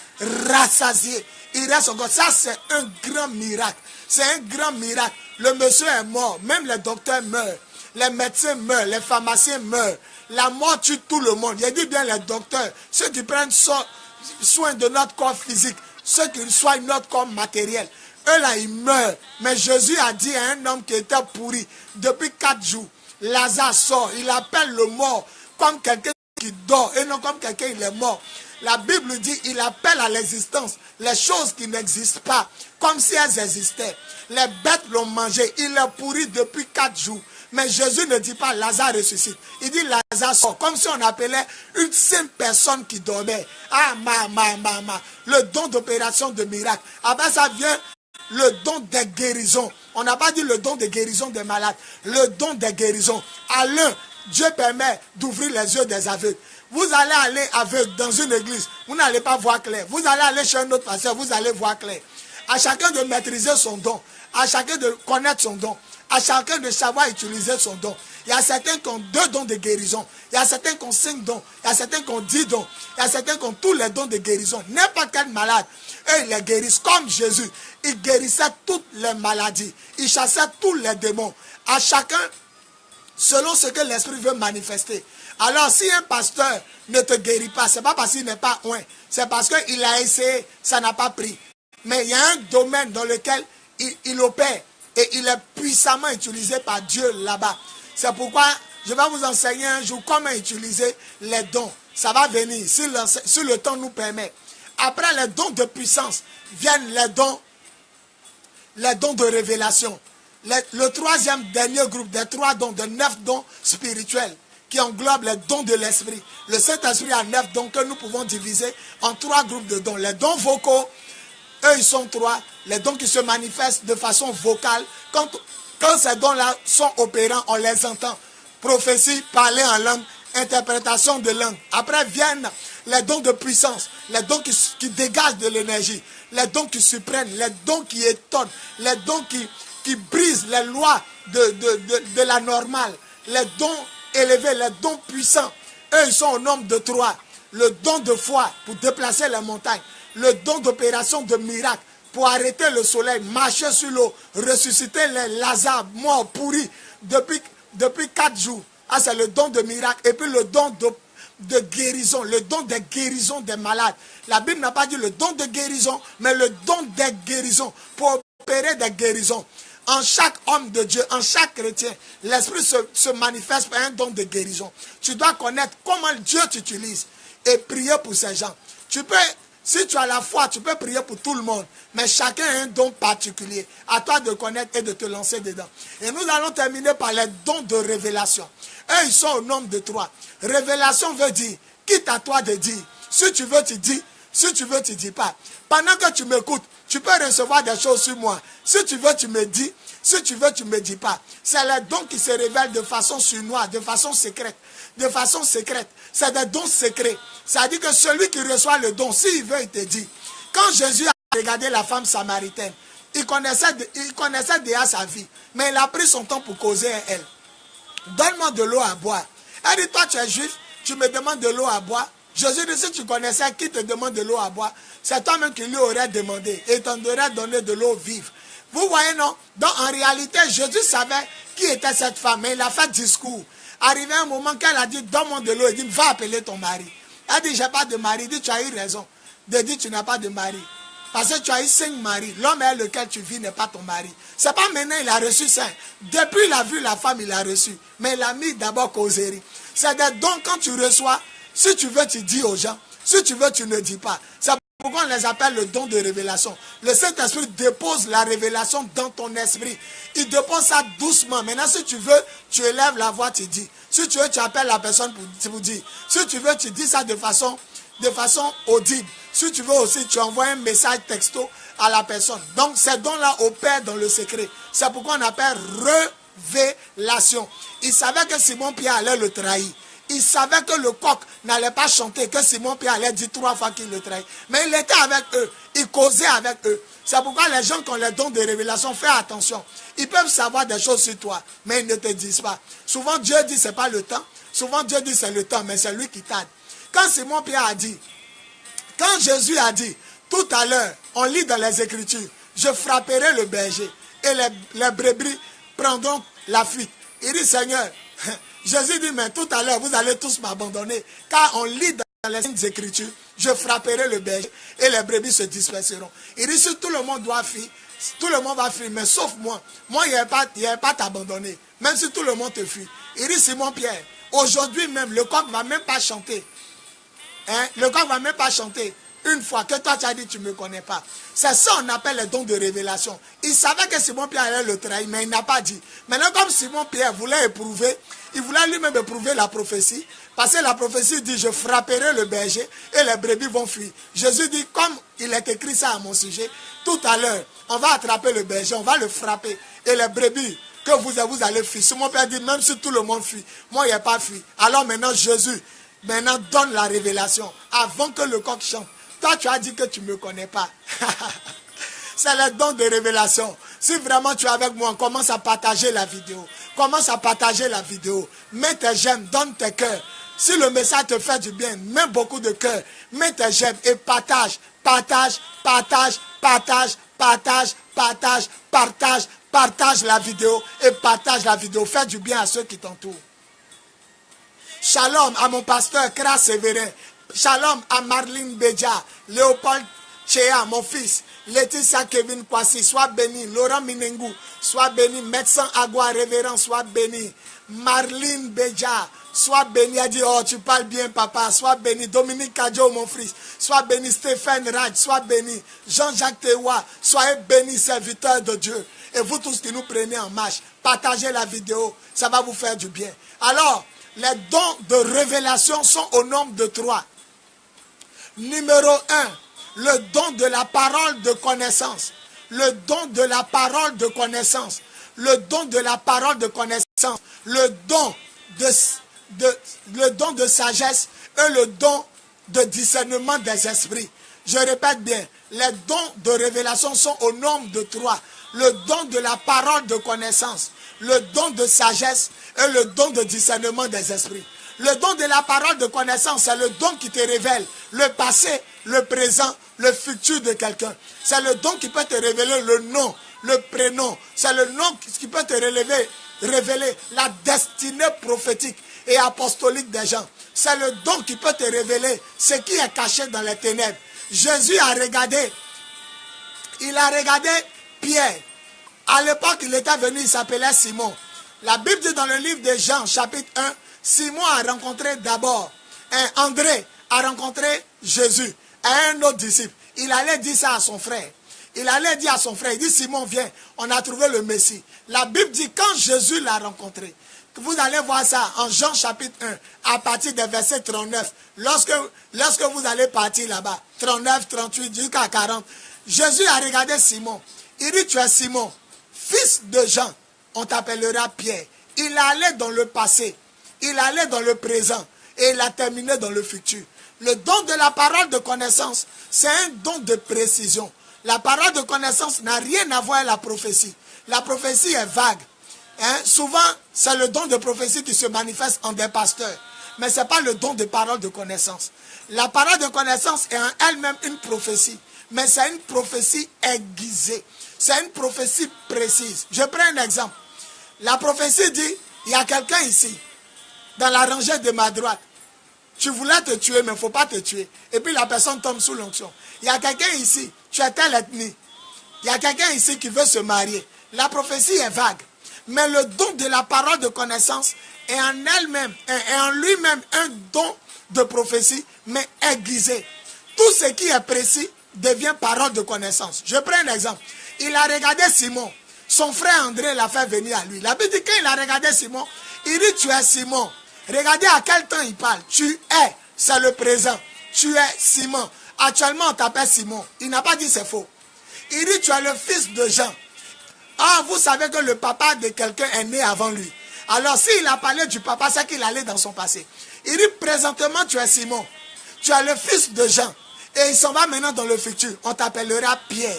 rassasiés. Il reste encore. Ça, c'est un grand miracle. C'est un grand miracle. Le monsieur est mort. Même les docteurs meurent. Les médecins meurent. Les pharmaciens meurent. La mort tue tout le monde. Il dit bien les docteurs. Ceux qui prennent soin de notre corps physique. Ceux qui soignent notre corps matériel. Eux là, ils meurent. Mais Jésus a dit à un homme qui était pourri depuis 4 jours. Lazare sort. Il appelle le mort comme quelqu'un qui dort. Et non comme quelqu'un qui est mort. La Bible dit, il appelle à l'existence les choses qui n'existent pas, comme si elles existaient. Les bêtes l'ont mangé, il est pourri depuis 4 jours. Mais Jésus ne dit pas, Lazare ressuscite. Il dit, Lazare sort, comme si on appelait une simple personne qui dormait. Ah, le don d'opération de miracle. Après ça vient le don des guérisons. On n'a pas dit le don des guérisons des malades. Le don des guérisons. À l'un, Dieu permet d'ouvrir les yeux des aveugles. Vous allez aller aveugle dans une église, vous n'allez pas voir clair. Vous allez aller chez un autre pasteur, vous allez voir clair. À chacun de maîtriser son don, à chacun de connaître son don, à chacun de savoir utiliser son don. Il y a certains qui ont 2 dons de guérison, il y a certains qui ont 5 dons, il y a certains qui ont 10 dons, il y a certains qui ont tous les dons de guérison. N'importe quel malade, eux ils les guérissent comme Jésus. Il guérissait toutes les maladies, il chassait tous les démons. À chacun, selon ce que l'esprit veut manifester. Alors, si un pasteur ne te guérit pas, ce n'est pas parce qu'il n'est pas oint, c'est parce qu'il a essayé, ça n'a pas pris. Mais il y a un domaine dans lequel il opère et il est puissamment utilisé par Dieu là-bas. C'est pourquoi je vais vous enseigner un jour comment utiliser les dons. Ça va venir, si le temps nous permet. Après les dons de puissance, viennent les dons de révélation. Le troisième dernier groupe des 3 dons, de 9 dons spirituels, qui englobe les dons de l'esprit. Le Saint-Esprit a 9 dons que nous pouvons diviser en 3 groupes de dons. Les dons vocaux, eux ils sont 3. Les dons qui se manifestent de façon vocale. Quand ces dons-là sont opérants, on les entend. Prophétie, parler en langue, interprétation de langue. Après viennent les dons de puissance, les dons qui dégagent de l'énergie, les dons qui surprennent, les dons qui étonnent, les dons qui brisent les lois de la normale, les dons élevés, les dons puissants. Eux, ils sont au nombre de 3. Le don de foi pour déplacer les montagnes. Le don d'opération de miracle. pour arrêter le soleil, marcher sur l'eau, ressusciter les Lazare morts, pourris, depuis 4 jours. Ah, c'est le don de miracle. Et puis le don de guérison, le don de guérison des malades. La Bible n'a pas dit le don de guérison, mais le don des guérisons, pour opérer des guérisons. En chaque homme de Dieu, en chaque chrétien, l'Esprit se manifeste par un don de guérison. Tu dois connaître comment Dieu t'utilise et prier pour ces gens. Tu peux, si tu as la foi, tu peux prier pour tout le monde, mais chacun a un don particulier. À toi de connaître et de te lancer dedans. Et nous allons terminer par les dons de révélation. Eux, ils sont au nombre de 3. Révélation veut dire, quitte à toi de dire. Si tu veux, tu dis. Si tu veux, tu ne dis pas. Pendant que tu m'écoutes, tu peux recevoir des choses sur moi. Si tu veux, tu me dis. Si tu veux, tu ne me dis pas. C'est les dons qui se révèlent de façon surnoise, de façon secrète. De façon secrète. C'est des dons secrets. Ça veut dire que celui qui reçoit le don, s'il veut, il te dit. Quand Jésus a regardé la femme samaritaine, il connaissait déjà sa vie. Mais il a pris son temps pour causer à elle. Donne-moi de l'eau à boire. Elle dit, toi tu es juif, tu me demandes de l'eau à boire. Jésus dit, si tu connaissais qui te demande de l'eau à boire, c'est toi-même qui lui aurais demandé et t'en aurais donné de l'eau vive. Vous voyez, non? Donc en réalité, Jésus savait qui était cette femme, mais il a fait discours. Arrivé un moment qu'elle a dit, donne-moi de l'eau, il dit, va appeler ton mari. Elle dit, j'ai pas de mari. Il dit, tu as eu raison de dire, tu n'as pas de mari. Parce que tu as eu 5 maris. L'homme avec lequel tu vis n'est pas ton mari. C'est pas maintenant il a reçu 5. Depuis il a vu la femme, il a reçu. Mais il a mis d'abord causerie. C'est des dons quand tu reçois. Si tu veux, tu dis aux gens. Si tu veux, tu ne dis pas. C'est pourquoi on les appelle le don de révélation. Le Saint-Esprit dépose la révélation dans ton esprit. Il dépose ça doucement. Maintenant, si tu veux, tu élèves la voix, tu dis. Si tu veux, tu appelles la personne pour dire. Si tu veux, tu dis ça de façon audible. Si tu veux aussi, tu envoies un message texto à la personne. Donc, ces dons-là opèrent dans le secret. C'est pourquoi on appelle révélation. Il savait que Simon-Pierre allait le trahir. Il savait que le coq n'allait pas chanter, que Simon-Pierre allait dire 3 fois qu'il le trahit. Mais il était avec eux. Il causait avec eux. C'est pourquoi les gens qui ont les dons de révélation, fais attention. Ils peuvent savoir des choses sur toi, mais ils ne te disent pas. Souvent, Dieu dit c'est pas le temps. Souvent, Dieu dit c'est le temps, mais c'est lui qui tarde. Quand Simon-Pierre a dit, quand Jésus a dit, tout à l'heure, on lit dans les Écritures, je frapperai le berger et les brebis prendront la fuite. Il dit, Seigneur, Jésus dit, mais tout à l'heure, vous allez tous m'abandonner. Car on lit dans les Écritures, je frapperai le berger et les brebis se disperseront. Il dit, si tout le monde doit fuir, tout le monde va fuir, mais sauf moi. Moi, il n'y a pas t'abandonner, même si tout le monde te fuit. Il dit, Simon-Pierre, aujourd'hui même, le coq ne va même pas chanter. Hein? Le coq ne va même pas chanter. Une fois que toi tu as dit tu ne me connais pas. C'est ça on appelle les dons de révélation. Il savait que Simon-Pierre allait le trahir, mais il n'a pas dit. Maintenant comme Simon-Pierre voulait éprouver, il voulait lui-même éprouver la prophétie. Parce que la prophétie dit je frapperai le berger et les brebis vont fuir. Jésus dit comme il est écrit ça à mon sujet, tout à l'heure on va attraper le berger, on va le frapper et les brebis que vous allez fuir. Simon-Pierre dit même si tout le monde fuit, moi il n'y a pas fui. Alors maintenant Jésus donne la révélation avant que le coq chante. Toi, tu as dit que tu ne me connais pas. C'est le don de révélation. Si vraiment tu es avec moi, commence à partager la vidéo. Commence à partager la vidéo. Mets tes j'aime, donne tes cœurs. Si le message te fait du bien, mets beaucoup de cœur. Mets tes j'aime et partage. Partage, partage, partage, partage, partage, partage, partage la vidéo et partage la vidéo. Fais du bien à ceux qui t'entourent. Shalom à mon pasteur Kra Sévérin. Shalom à Marlene Béja, Léopold Chéa, mon fils, Laetitia Kevin Kwasi, sois béni, Laurent Minengu, sois béni, médecin Agua Révérend, sois béni, Marlene Béja, sois béni, elle dit, oh tu parles bien papa, sois béni, Dominique Kadjo, mon fils, sois béni, Stéphane Raj, sois béni, Jean-Jacques Tewa, soyez béni, serviteurs de Dieu, et vous tous qui nous prenez en marche, partagez la vidéo, ça va vous faire du bien. Alors, les dons de révélation sont au nombre de 3. Numéro 1, le don de la parole de connaissance. Le don de la parole de connaissance. Le don de la parole de connaissance. Le don de sagesse et le don de discernement des esprits. Je répète bien, les dons de révélation sont au nombre de 3. Le don de la parole de connaissance, le don de sagesse et le don de discernement des esprits. Le don de la parole de connaissance, c'est le don qui te révèle le passé, le présent, le futur de quelqu'un. C'est le don qui peut te révéler le nom, le prénom. C'est le nom qui peut te révéler la destinée prophétique et apostolique des gens. C'est le don qui peut te révéler ce qui est caché dans les ténèbres. Jésus a regardé, il a regardé Pierre. À l'époque, il était venu, il s'appelait Simon. La Bible dit dans le livre de Jean, chapitre 1, Simon a rencontré d'abord, André a rencontré Jésus, un autre disciple. Il allait dire ça à son frère. Il allait dire à son frère, il dit Simon, viens, on a trouvé le Messie. La Bible dit quand Jésus l'a rencontré, vous allez voir ça en Jean chapitre 1, à partir des versets 39. Lorsque vous allez partir là-bas, 39, 38, jusqu'à 40, Jésus a regardé Simon. Il dit, tu es Simon, fils de Jean, on t'appellera Pierre. Il allait dans le passé, il allait dans le présent, et il a terminé dans le futur. Le don de la parole de connaissance, c'est un don de précision. La parole de connaissance n'a rien à voir avec la prophétie. La prophétie est vague. Souvent, c'est le don de prophétie qui se manifeste en des pasteurs. Mais ce n'est pas le don de parole de connaissance. La parole de connaissance est en elle-même une prophétie. Mais c'est une prophétie aiguisée. C'est une prophétie précise. Je prends un exemple. La prophétie dit, il y a quelqu'un ici, dans la rangée de ma droite. Tu voulais te tuer, mais il ne faut pas te tuer. Et puis la personne tombe sous l'onction. Il y a quelqu'un ici, tu es telle ethnie. Il y a quelqu'un ici qui veut se marier. La prophétie est vague. Mais le don de la parole de connaissance est en elle-même, est en lui-même un don de prophétie, mais aiguisé. Tout ce qui est précis devient parole de connaissance. Je prends un exemple. Il a regardé Simon. Son frère André l'a fait venir à lui. La Bible dit qu'il a regardé Simon. Il dit, tu es Simon. Regardez à quel temps il parle. Tu es, c'est le présent. Tu es Simon. Actuellement, on t'appelle Simon. Il n'a pas dit c'est faux. Il dit, tu es le fils de Jean. Ah, vous savez que le papa de quelqu'un est né avant lui. Alors, s'il a parlé du papa, c'est qu'il allait dans son passé. Il dit, présentement, tu es Simon. Tu es le fils de Jean. Et il s'en va maintenant dans le futur. On t'appellera Pierre.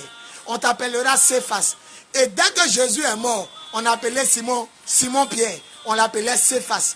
On t'appellera Céphas. Et dès que Jésus est mort, on appelait Simon, Simon-Pierre. On l'appelait Céphas.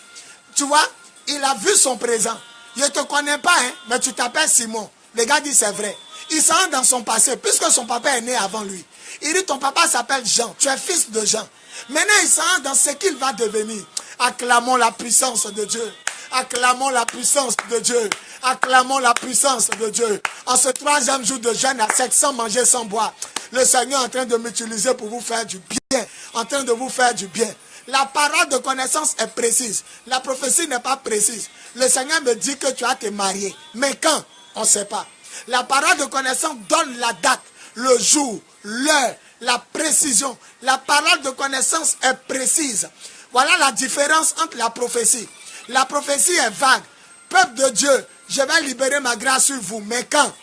Tu vois, il a vu son présent. Je ne te connais pas, hein, mais tu t'appelles Simon. Le gars dit, c'est vrai. Il s'en va dans son passé, puisque son papa est né avant lui. Il dit, ton papa s'appelle Jean. Tu es fils de Jean. Maintenant, il s'en va dans ce qu'il va devenir. Acclamons la puissance de Dieu. Acclamons la puissance de Dieu. Acclamons la puissance de Dieu. En ce 3e jour de jeûne à sec, sans manger, sans boire, le Seigneur est en train de m'utiliser pour vous faire du bien. En train de vous faire du bien. La parole de connaissance est précise. La prophétie n'est pas précise. Le Seigneur me dit que tu vas te marier. Mais quand? On ne sait pas. La parole de connaissance donne la date, le jour, l'heure, la précision. La parole de connaissance est précise. Voilà la différence entre la prophétie. La prophétie est vague. Peuple de Dieu, je vais libérer ma grâce sur vous. Mais quand?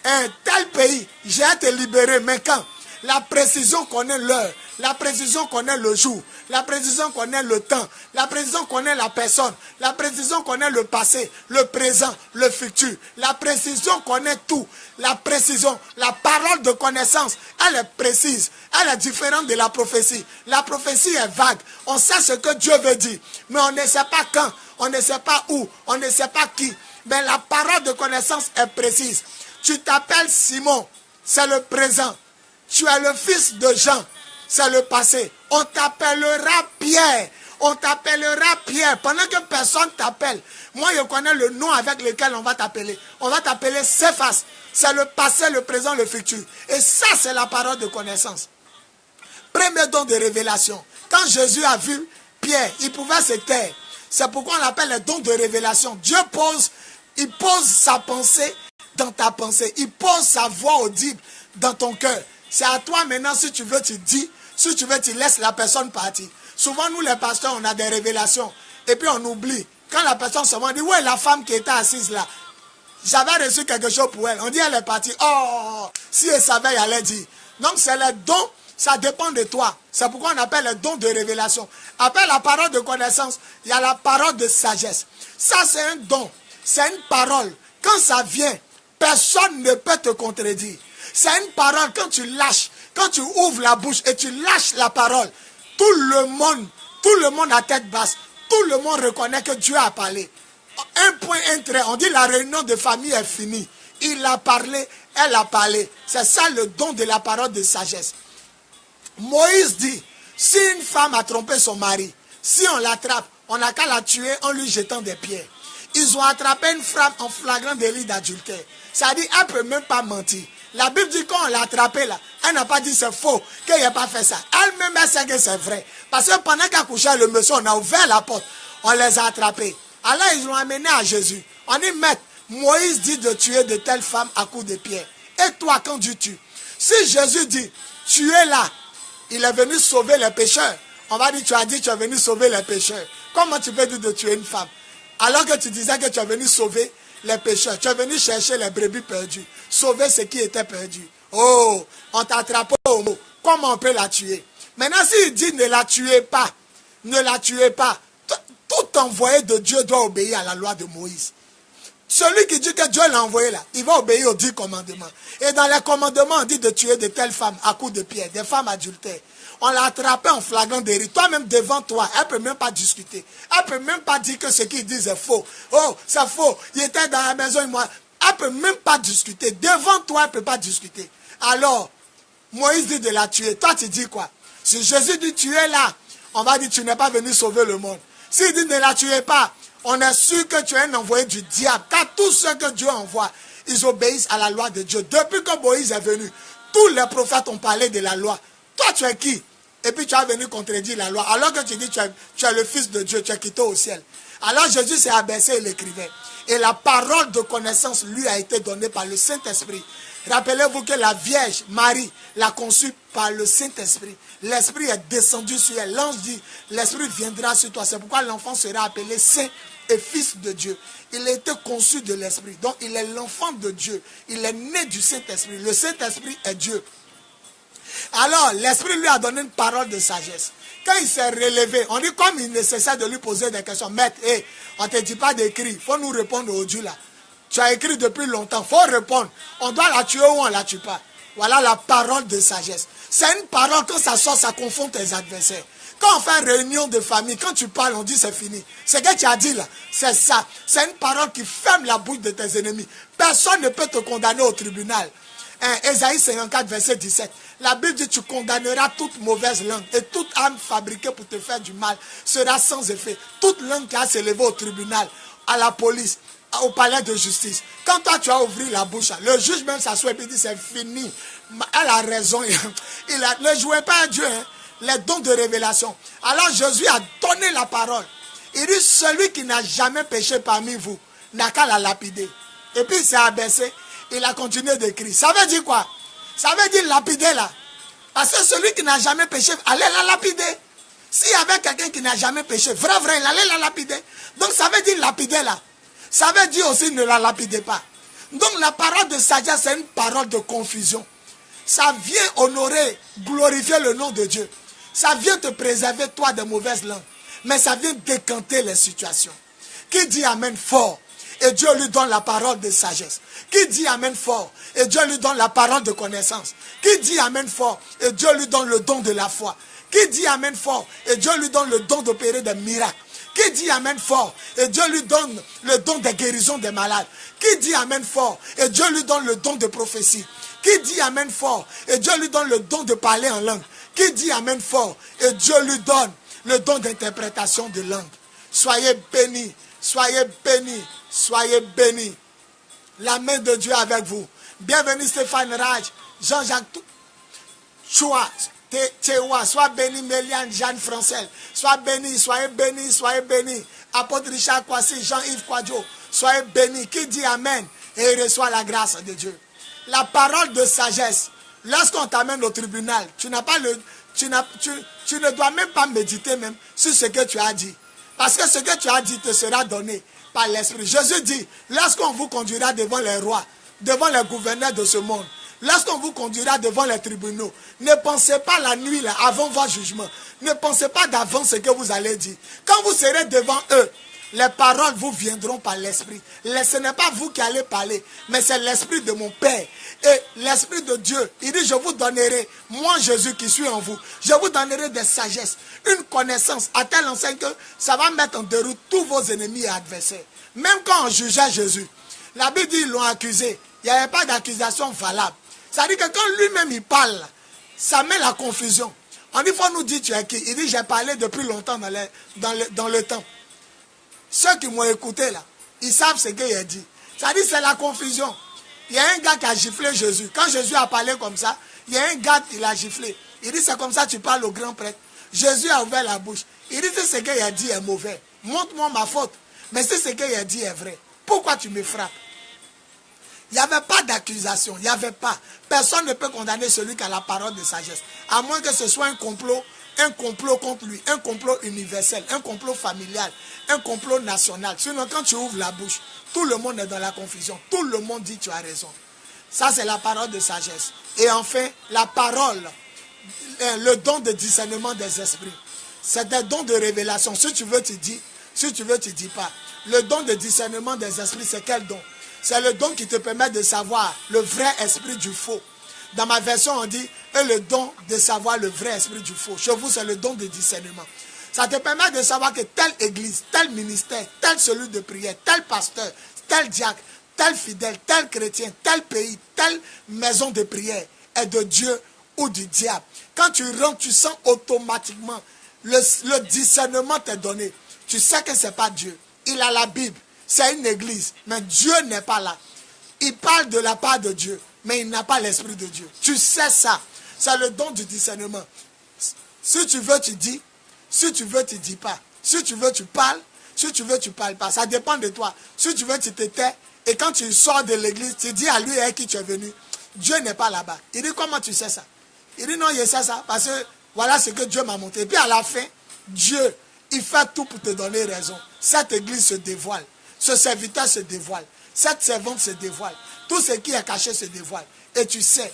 Un tel pays, je vais te libérer. Mais quand? La précision connaît l'heure. La précision connaît le jour. La précision connaît le temps. La précision connaît la personne. La précision connaît le passé, le présent, le futur. La précision connaît tout. La précision, la parole de connaissance, elle est précise. Elle est différente de la prophétie. La prophétie est vague. On sait ce que Dieu veut dire. Mais on ne sait pas quand. On ne sait pas où. On ne sait pas qui. Mais la parole de connaissance est précise. Tu t'appelles Simon. C'est le présent. Tu es le fils de Jean. C'est le passé. On t'appellera Pierre. On t'appellera Pierre. Pendant que personne t'appelle. Moi, je connais le nom avec lequel on va t'appeler. On va t'appeler Céphas. C'est le passé, le présent, le futur. Et ça, c'est la parole de connaissance. Premier don de révélation. Quand Jésus a vu Pierre, il pouvait se taire. C'est pourquoi on l'appelle le don de révélation. Dieu il pose sa pensée dans ta pensée. Il pose sa voix audible dans ton cœur. C'est à toi maintenant, si tu veux, tu dis. Si tu veux, tu laisses la personne partir. Souvent, nous, les pasteurs, on a des révélations. Et puis, on oublie. Quand la personne se dit, où est la femme qui était assise là? J'avais reçu quelque chose pour elle. On dit, elle est partie. Oh, si elle savait, elle allait dire. Donc, c'est le don, ça dépend de toi. C'est pourquoi on appelle le don de révélation. Après la parole de connaissance, il y a la parole de sagesse. Ça, c'est un don. C'est une parole. Quand ça vient, personne ne peut te contredire. C'est une parole, quand tu lâches, quand tu ouvres la bouche et tu lâches la parole, tout le monde à tête basse, tout le monde reconnaît que Dieu a parlé. Un point, un trait, on dit la réunion de famille est finie. Il a parlé, elle a parlé. C'est ça le don de la parole de sagesse. Moïse dit, si une femme a trompé son mari, si on l'attrape, on n'a qu'à la tuer en lui jetant des pierres. Ils ont attrapé une femme en flagrant délit d'adultère. Ça dit, elle ne peut même pas mentir. La Bible dit quand on l'a attrapée là, elle n'a pas dit c'est faux, qu'elle n'a pas fait ça. Elle-même, elle sait que c'est vrai. Parce que pendant qu'elle couchait le monsieur, on a ouvert la porte, on les a attrapés. Alors ils l'ont amené à Jésus. On dit, maître, Moïse dit de tuer de telles femmes à coups de pierre. Et toi, quand tu tues? Si Jésus dit, tu es là, il est venu sauver les pécheurs. On va dire, tu as dit, tu es venu sauver les pécheurs. Comment tu peux dire de tuer une femme? Alors que tu disais que tu es venu sauver les pécheurs. Tu es venu chercher les brebis perdues. Sauver ce qui était perdu. Oh, on t'a attrapé au mot. Comment on peut la tuer? Maintenant, s'il dit ne la tuez pas, ne la tuez pas, tout envoyé de Dieu doit obéir à la loi de Moïse. Celui qui dit que Dieu l'a envoyé là, il va obéir aux 10 commandements. Et dans les commandements, on dit de tuer de telles femmes à coups de pierre, des femmes adultères. On l'a attrapé en flagrant délit. Toi-même devant toi, elle ne peut même pas discuter. Elle ne peut même pas dire que ce qu'il dit est faux. Oh, c'est faux. Il était dans la maison et moi. Elle ne peut même pas discuter. Devant toi, elle ne peut pas discuter. Alors, Moïse dit de la tuer. Toi, tu dis quoi? Si Jésus dit tu es là, on va dire tu n'es pas venu sauver le monde. S'il dit ne la tuez pas, on est sûr que tu es un envoyé du diable. Car tous ceux que Dieu envoie, ils obéissent à la loi de Dieu. Depuis que Moïse est venu, tous les prophètes ont parlé de la loi. Toi, tu es qui? Et puis tu as venu contredire la loi. Alors que tu dis tu es le fils de Dieu, tu es quitté au ciel. Alors Jésus s'est abaissé et l'écrivait. Et la parole de connaissance lui a été donnée par le Saint-Esprit. Rappelez-vous que la Vierge Marie l'a conçue par le Saint-Esprit. L'Esprit est descendu sur elle. L'ange dit, l'Esprit viendra sur toi. C'est pourquoi l'enfant sera appelé Saint et Fils de Dieu. Il a été conçu de l'Esprit. Donc il est l'enfant de Dieu. Il est né du Saint-Esprit. Le Saint-Esprit est Dieu. Alors, l'Esprit lui a donné une parole de sagesse. Quand il s'est relevé, on dit comme il est nécessaire de lui poser des questions. Maître, on ne te dit pas d'écrire. Il faut nous répondre au Dieu là. Tu as écrit depuis longtemps. Il faut répondre. On doit la tuer ou on ne la tue pas. Voilà la parole de sagesse. C'est une parole, quand ça sort, ça confond tes adversaires. Quand on fait une réunion de famille, quand tu parles, on dit c'est fini. Ce que tu as dit là, c'est ça. C'est une parole qui ferme la bouche de tes ennemis. Personne ne peut te condamner au tribunal. Ésaïe 54, verset 17. La Bible dit, tu condamneras toute mauvaise langue et toute âme fabriquée pour te faire du mal sera sans effet. Toute langue qui a s'élevé au tribunal, à la police, au palais de justice. Quand toi, tu as ouvert la bouche, le juge même s'assoit et dit, c'est fini. Elle a raison. Ne jouez pas à Dieu, hein, les dons de révélation. Alors Jésus a donné la parole. Il dit, celui qui n'a jamais péché parmi vous, n'a qu'à la lapider. Et puis il s'est abaissé. Il a continué d'écrire. Ça veut dire quoi? Ça veut dire lapider là. Parce que celui qui n'a jamais péché, allait la lapider. S'il y avait quelqu'un qui n'a jamais péché, vrai, il allait la lapider. Donc ça veut dire lapider là. Ça veut dire aussi ne la lapidez pas. Donc la parole de sagesse, c'est une parole de confusion. Ça vient honorer, glorifier le nom de Dieu. Ça vient te préserver toi de mauvaises langues. Mais ça vient décanter les situations. Qui dit amen fort? Et Dieu lui donne la parole de sagesse. Qui dit amen fort? Et Dieu lui donne la parole de connaissance. Qui dit amen fort? Et Dieu lui donne le don de la foi. Qui dit amen fort? Et Dieu lui donne le don d'opérer des miracles. Qui dit amen fort? Et Dieu lui donne le don de guérison des malades. Qui dit amen fort? Et Dieu lui donne le don de prophétie. Qui dit amen fort? Et Dieu lui donne le don de parler en langue. Qui dit amen fort? Et Dieu lui donne le don d'interprétation de langue. Soyez bénis, soyez bénis, soyez bénis. La main de Dieu avec vous. Bienvenue Stéphane Raj, Jean-Jacques Choua, Théoua, sois béni Méliane, Jeanne Francel, sois béni, soyez bénis, soyez bénis. Apôtre Richard Kwasi, Jean-Yves Kwadjo, soyez bénis. Qui dit amen et il reçoit la grâce de Dieu. La parole de sagesse, lorsqu'on t'amène au tribunal, tu ne dois même pas méditer même sur ce que tu as dit. Parce que ce que tu as dit te sera donné par l'Esprit. Jésus dit, lorsqu'on vous conduira devant les rois, devant les gouverneurs de ce monde, lorsqu'on vous conduira devant les tribunaux, ne pensez pas la nuit là, avant votre jugement. Ne pensez pas d'avance ce que vous allez dire. Quand vous serez devant eux, Les paroles vous viendront par l'esprit. Ce n'est pas vous qui allez parler, mais c'est l'esprit de mon Père. Et l'esprit de Dieu, il dit, je vous donnerai, moi Jésus qui suis en vous, je vous donnerai des sagesses, une connaissance à telle enseigne que ça va mettre en déroute tous vos ennemis et adversaires. Même quand on jugeait Jésus, la Bible dit, ils l'ont accusé. Il n'y avait pas d'accusation valable. Ça dit que quand lui-même il parle, ça met la confusion. On dit, il faut nous dire, tu es qui? Il dit, j'ai parlé depuis longtemps dans le temps. Ceux qui m'ont écouté là, ils savent ce qu'il a dit. Ça dit, c'est la confusion. Il y a un gars qui a giflé Jésus. Quand Jésus a parlé comme ça, il y a un gars qui l'a giflé. Il dit, c'est comme ça que tu parles au grand prêtre. Jésus a ouvert la bouche. Il dit, si ce qu'il a dit est mauvais, montre-moi ma faute. Mais si ce qu'il a dit est vrai, pourquoi tu me frappes? Il n'y avait pas d'accusation, il n'y avait pas. Personne ne peut condamner celui qui a la parole de sagesse. À moins que ce soit un complot contre lui, un complot universel, un complot familial, un complot national. Sinon, quand tu ouvres la bouche, tout le monde est dans la confusion. Tout le monde dit tu as raison. Ça, c'est la parole de sagesse. Et enfin, la parole, le don de discernement des esprits. C'est des dons de révélation. Si tu veux, tu dis. Si tu veux, tu dis pas. Le don de discernement des esprits, c'est quel don? C'est le don qui te permet de savoir le vrai esprit du faux. Dans ma version, on dit, et le don de savoir le vrai esprit du faux. Chez vous, c'est le don de discernement. Ça te permet de savoir que telle église, tel ministère, tel celui de prière, tel pasteur, tel diacre, tel fidèle, tel chrétien, tel pays, telle maison de prière est de Dieu ou du diable. Quand tu rentres, tu sens automatiquement le discernement t'est donné. Tu sais que ce n'est pas Dieu. Il a la Bible. C'est une église. Mais Dieu n'est pas là. Il parle de la part de Dieu. Mais il n'a pas l'esprit de Dieu. Tu sais ça. C'est le don du discernement. Si tu veux, tu dis. Si tu veux, tu ne dis pas. Si tu veux, tu parles. Si tu veux, tu ne parles pas. Ça dépend de toi. Si tu veux, tu te tais. Et quand tu sors de l'église, tu dis à lui avec qui tu es venu. Dieu n'est pas là-bas. Il dit, comment tu sais ça? Il dit, non, je sais ça. Parce que voilà ce que Dieu m'a montré. Et puis à la fin, Dieu, il fait tout pour te donner raison. Cette église se dévoile. Ce serviteur se dévoile. Cette servante se dévoile. Tout ce qui est caché se dévoile. Et tu sais,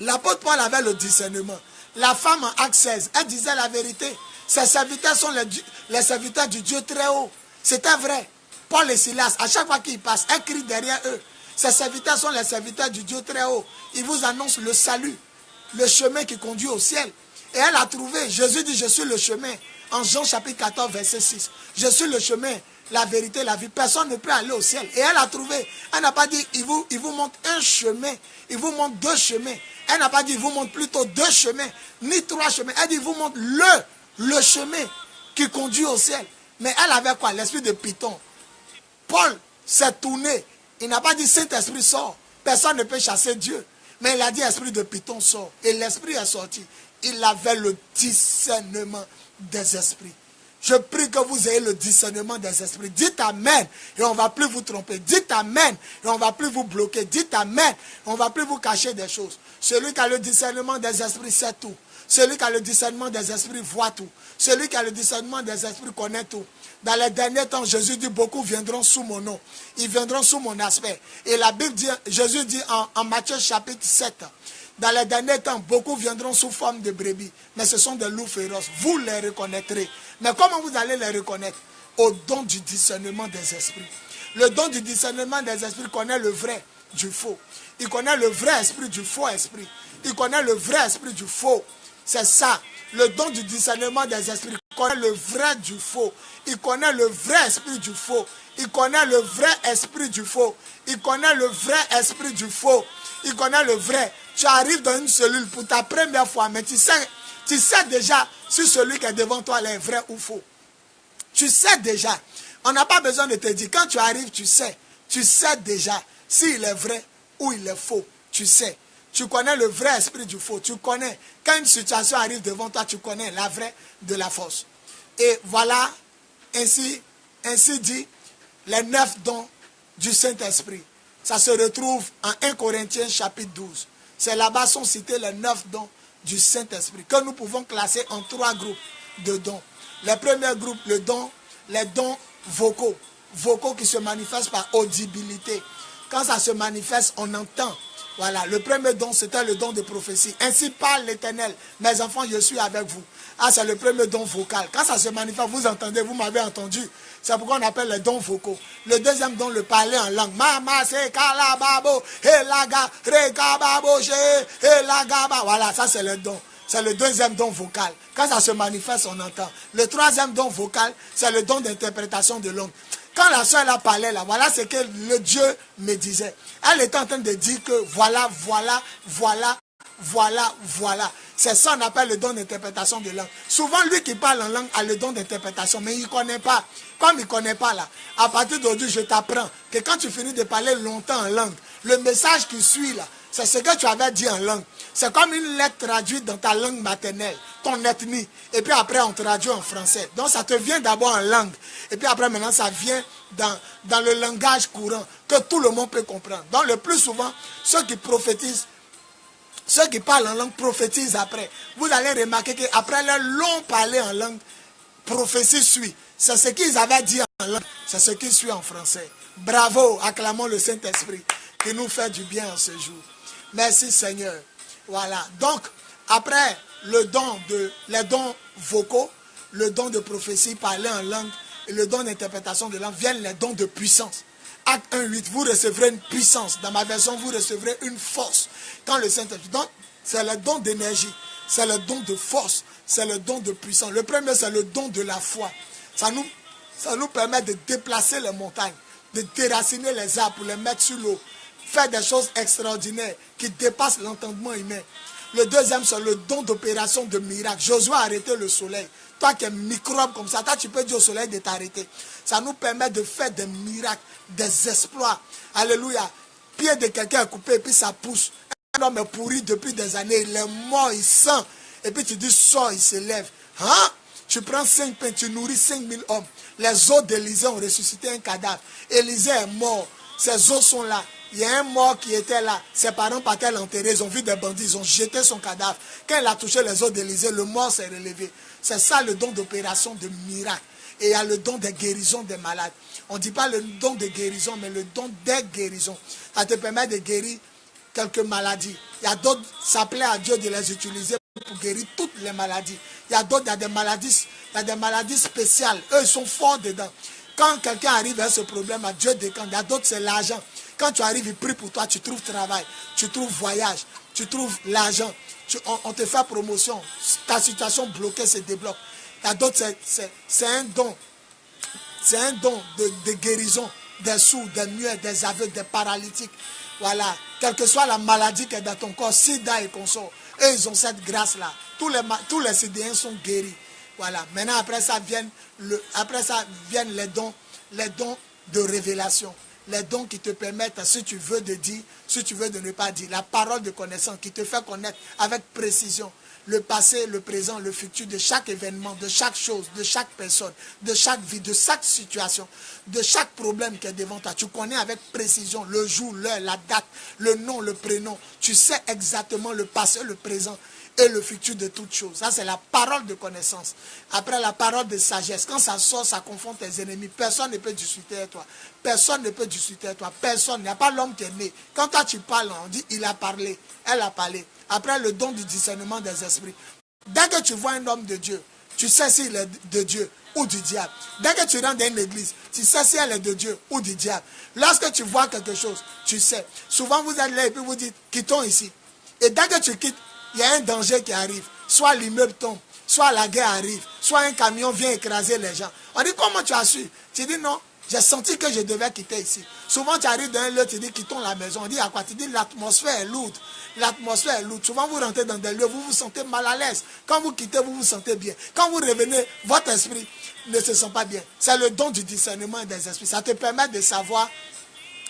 l'apôtre Paul avait le discernement. La femme en Acte 16, elle disait la vérité. Ses serviteurs sont les serviteurs du Dieu très haut. C'était vrai. Paul et Silas, à chaque fois qu'ils passent, elle crie derrière eux. Ses serviteurs sont les serviteurs du Dieu très haut. Ils vous annoncent le salut, le chemin qui conduit au ciel. Et elle a trouvé, Jésus dit, je suis le chemin. En Jean chapitre 14, verset 6. Je suis le chemin, la vérité, la vie. Personne ne peut aller au ciel. Et elle a trouvé. Elle n'a pas dit, il vous montre un chemin. Il vous montre deux chemins. Elle n'a pas dit, il vous montre plutôt deux chemins, ni trois chemins. Elle dit, il vous montre le chemin qui conduit au ciel. Mais elle avait quoi? L'esprit de Python. Paul s'est tourné. Il n'a pas dit, Saint-Esprit sort. Personne ne peut chasser Dieu. Mais il a dit, esprit de Python sort. Et l'esprit est sorti. Il avait le discernement des esprits. Je prie que vous ayez le discernement des esprits. Dites Amen et on ne va plus vous tromper. Dites Amen et on ne va plus vous bloquer. Dites Amen et on ne va plus vous cacher des choses. Celui qui a le discernement des esprits sait tout. Celui qui a le discernement des esprits voit tout. Celui qui a le discernement des esprits connaît tout. Dans les derniers temps, Jésus dit, beaucoup viendront sous mon nom. Ils viendront sous mon aspect. Et la Bible dit, Jésus dit en Matthieu chapitre 7, dans les derniers temps, beaucoup viendront sous forme de brebis, mais ce sont des loups féroces. Vous les reconnaîtrez. Mais comment vous allez les reconnaître? Au don du discernement des esprits. Le don du discernement des esprits connaît le vrai du faux. Il connaît le vrai esprit du faux esprit. Il connaît le vrai esprit du faux. C'est ça. Le don du discernement des esprits connaît le vrai du faux. Il connaît le vrai esprit du faux. Il connaît le vrai esprit du faux. Il connaît le vrai esprit du faux. Il connaît le vrai. Tu arrives dans une cellule pour ta première fois, mais tu sais déjà si celui qui est devant toi est vrai ou faux. Tu sais déjà. On n'a pas besoin de te dire. Quand tu arrives, tu sais. Tu sais déjà s'il est vrai ou il est faux. Tu sais. Tu connais le vrai esprit du faux. Tu connais. Quand une situation arrive devant toi, tu connais la vraie de la fausse. Et voilà, ainsi dit, les 9 dons du Saint-Esprit. Ça se retrouve en 1 Corinthiens chapitre 12. C'est là-bas sont cités les 9 dons du Saint-Esprit que nous pouvons classer en 3 groupes de dons. Le premier groupe, les dons vocaux qui se manifestent par audibilité. Quand ça se manifeste, on entend. Voilà, le premier don, c'était le don de prophétie. Ainsi parle l'Éternel. Mes enfants, je suis avec vous. Ah, c'est le premier don vocal. Quand ça se manifeste, vous entendez, vous m'avez entendu. C'est pourquoi on appelle les dons vocaux. Le deuxième don, le parler en langue. Mama se kalababo, elaga, rekababo, elagaba. Voilà, ça c'est le don. C'est le deuxième don vocal. Quand ça se manifeste, on entend. Le troisième don vocal, c'est le don d'interprétation de langue. Quand la soeur a parlé là, voilà ce que le Dieu me disait. Elle était en train de dire que voilà. C'est ça qu'on appelle le don d'interprétation de langue. Souvent, lui qui parle en langue a le don d'interprétation, mais il ne connaît pas. Comme il ne connaît pas là, à partir d'aujourd'hui, je t'apprends que quand tu finis de parler longtemps en langue, le message qui suit là, c'est ce que tu avais dit en langue. C'est comme une lettre traduite dans ta langue maternelle, ton ethnie. Et puis après, on traduit en français. Donc, ça te vient d'abord en langue. Et puis après, maintenant, ça vient dans le langage courant que tout le monde peut comprendre. Donc, le plus souvent, ceux qui prophétisent, ceux qui parlent en langue prophétisent après. Vous allez remarquer qu'après leur long parler en langue, prophétie suit. C'est ce qu'ils avaient dit en langue, c'est ce qui suit en français. Bravo, acclamons le Saint-Esprit qui nous fait du bien en ce jour. Merci Seigneur. Voilà. Donc, après les dons vocaux, le don de prophétie, parler en langue, et le don d'interprétation de langue, viennent les dons de puissance. Acte 1:8, vous recevrez une puissance. Dans ma version, vous recevrez une force. Quand le Saint-Esprit, donc, c'est le don d'énergie, c'est le don de force, c'est le don de puissance. Le premier, c'est le don de la foi. Ça nous permet de déplacer les montagnes, de déraciner les arbres pour les mettre sur l'eau, faire des choses extraordinaires qui dépassent l'entendement humain. Le deuxième, c'est le don d'opération de miracle. Josué a arrêté le soleil. Toi qui es microbe comme ça, toi tu peux dire au soleil de t'arrêter. Ça nous permet de faire des miracles, des exploits. Alléluia. Pied de quelqu'un est coupé et puis ça pousse. Un homme est pourri depuis des années, il est mort, il sent. Et puis tu dis, sors, il se lève. Hein? Tu prends 5 pains, tu nourris 5000 hommes. Les os d'Élisée ont ressuscité un cadavre. Élisée est mort, ses os sont là. Il y a un mort qui était là. Ses parents partaient l'enterrer, ils ont vu des bandits, ils ont jeté son cadavre. Quand il a touché les os d'Élisée, le mort s'est relevé. C'est ça le don d'opération de miracle. Et il y a le don de guérison des malades. On ne dit pas le don de guérison, mais le don des guérisons. Ça te permet de guérir quelques maladies. Il y a d'autres, ça plaît à Dieu de les utiliser pour guérir toutes les maladies. Il y a d'autres, il y a des maladies spéciales. Eux, ils sont forts dedans. Quand quelqu'un arrive à ce problème, à Dieu décante. Il y a d'autres, c'est l'argent. Quand tu arrives, il prie pour toi, tu trouves travail, tu trouves voyage, tu trouves l'argent. On te fait promotion. Ta situation bloquée se débloque. Il y a d'autres, c'est un don. C'est un don de guérison des sourds, des muets, des aveugles, des paralytiques. Voilà. Quelle que soit la maladie qui est dans ton corps, sida et consort, eux, ils ont cette grâce-là. Tous les Sidéens sont guéris. Voilà. Maintenant, après ça viennent les dons de révélation. Les dons qui te permettent, si tu veux de dire, si tu veux de ne pas dire. La parole de connaissance qui te fait connaître avec précision le passé, le présent, le futur de chaque événement, de chaque chose, de chaque personne, de chaque vie, de chaque situation, de chaque problème qui est devant toi. Tu connais avec précision le jour, l'heure, la date, le nom, le prénom. Tu sais exactement le passé, le présent et le futur de toutes choses. Ça, c'est la parole de connaissance. Après, la parole de sagesse. Quand ça sort, ça confronte tes ennemis. Personne ne peut discuter avec toi. Personne ne peut discuter avec toi. Personne. Il n'y a pas l'homme qui est né. Quand toi, tu parles, on dit, il a parlé. Elle a parlé. Après, le don du discernement des esprits. Dès que tu vois un homme de Dieu, tu sais s'il est de Dieu ou du diable. Dès que tu rentres dans une église, tu sais si elle est de Dieu ou du diable. Lorsque tu vois quelque chose, tu sais. Souvent, vous êtes là et puis vous dites, quittons ici. Et dès que tu quittes, il y a un danger qui arrive. Soit l'immeuble tombe, soit la guerre arrive, soit un camion vient écraser les gens. On dit, comment tu as su? Tu dis, non, j'ai senti que je devais quitter ici. Souvent, tu arrives dans un lieu, tu dis, quittons la maison. On dit, à quoi? Tu dis, l'atmosphère est lourde. L'atmosphère est lourde. Souvent, vous rentrez dans des lieux, vous vous sentez mal à l'aise. Quand vous quittez, vous vous sentez bien. Quand vous revenez, votre esprit ne se sent pas bien. C'est le don du discernement des esprits. Ça te permet de savoir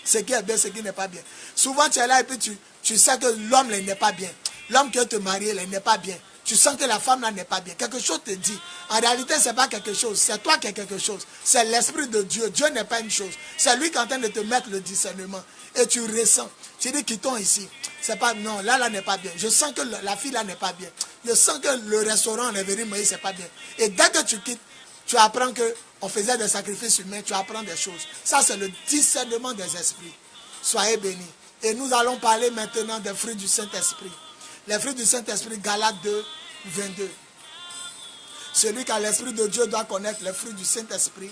ce qui est bien, ce qui n'est pas bien. Souvent, tu es là et puis tu sais que l'homme n'est pas bien. L'homme qui veut te marier n'est pas bien. Tu sens que la femme là n'est pas bien. Quelque chose te dit. En réalité, ce n'est pas quelque chose. C'est toi qui es quelque chose. C'est l'Esprit de Dieu. Dieu n'est pas une chose. C'est lui qui est en train de te mettre le discernement. Et tu ressens. Tu dis, quittons ici. C'est pas, non, là n'est pas bien. Je sens que la fille là n'est pas bien. Je sens que le restaurant en Évry Moïse, c'est pas bien. Et dès que tu quittes, tu apprends qu'on faisait des sacrifices humains. Tu apprends des choses. Ça, c'est le discernement des esprits. Soyez bénis. Et nous allons parler maintenant des fruits du Saint-Esprit. Les fruits du Saint-Esprit, Galates 2, 22. Celui qui a l'Esprit de Dieu doit connaître les fruits du Saint-Esprit.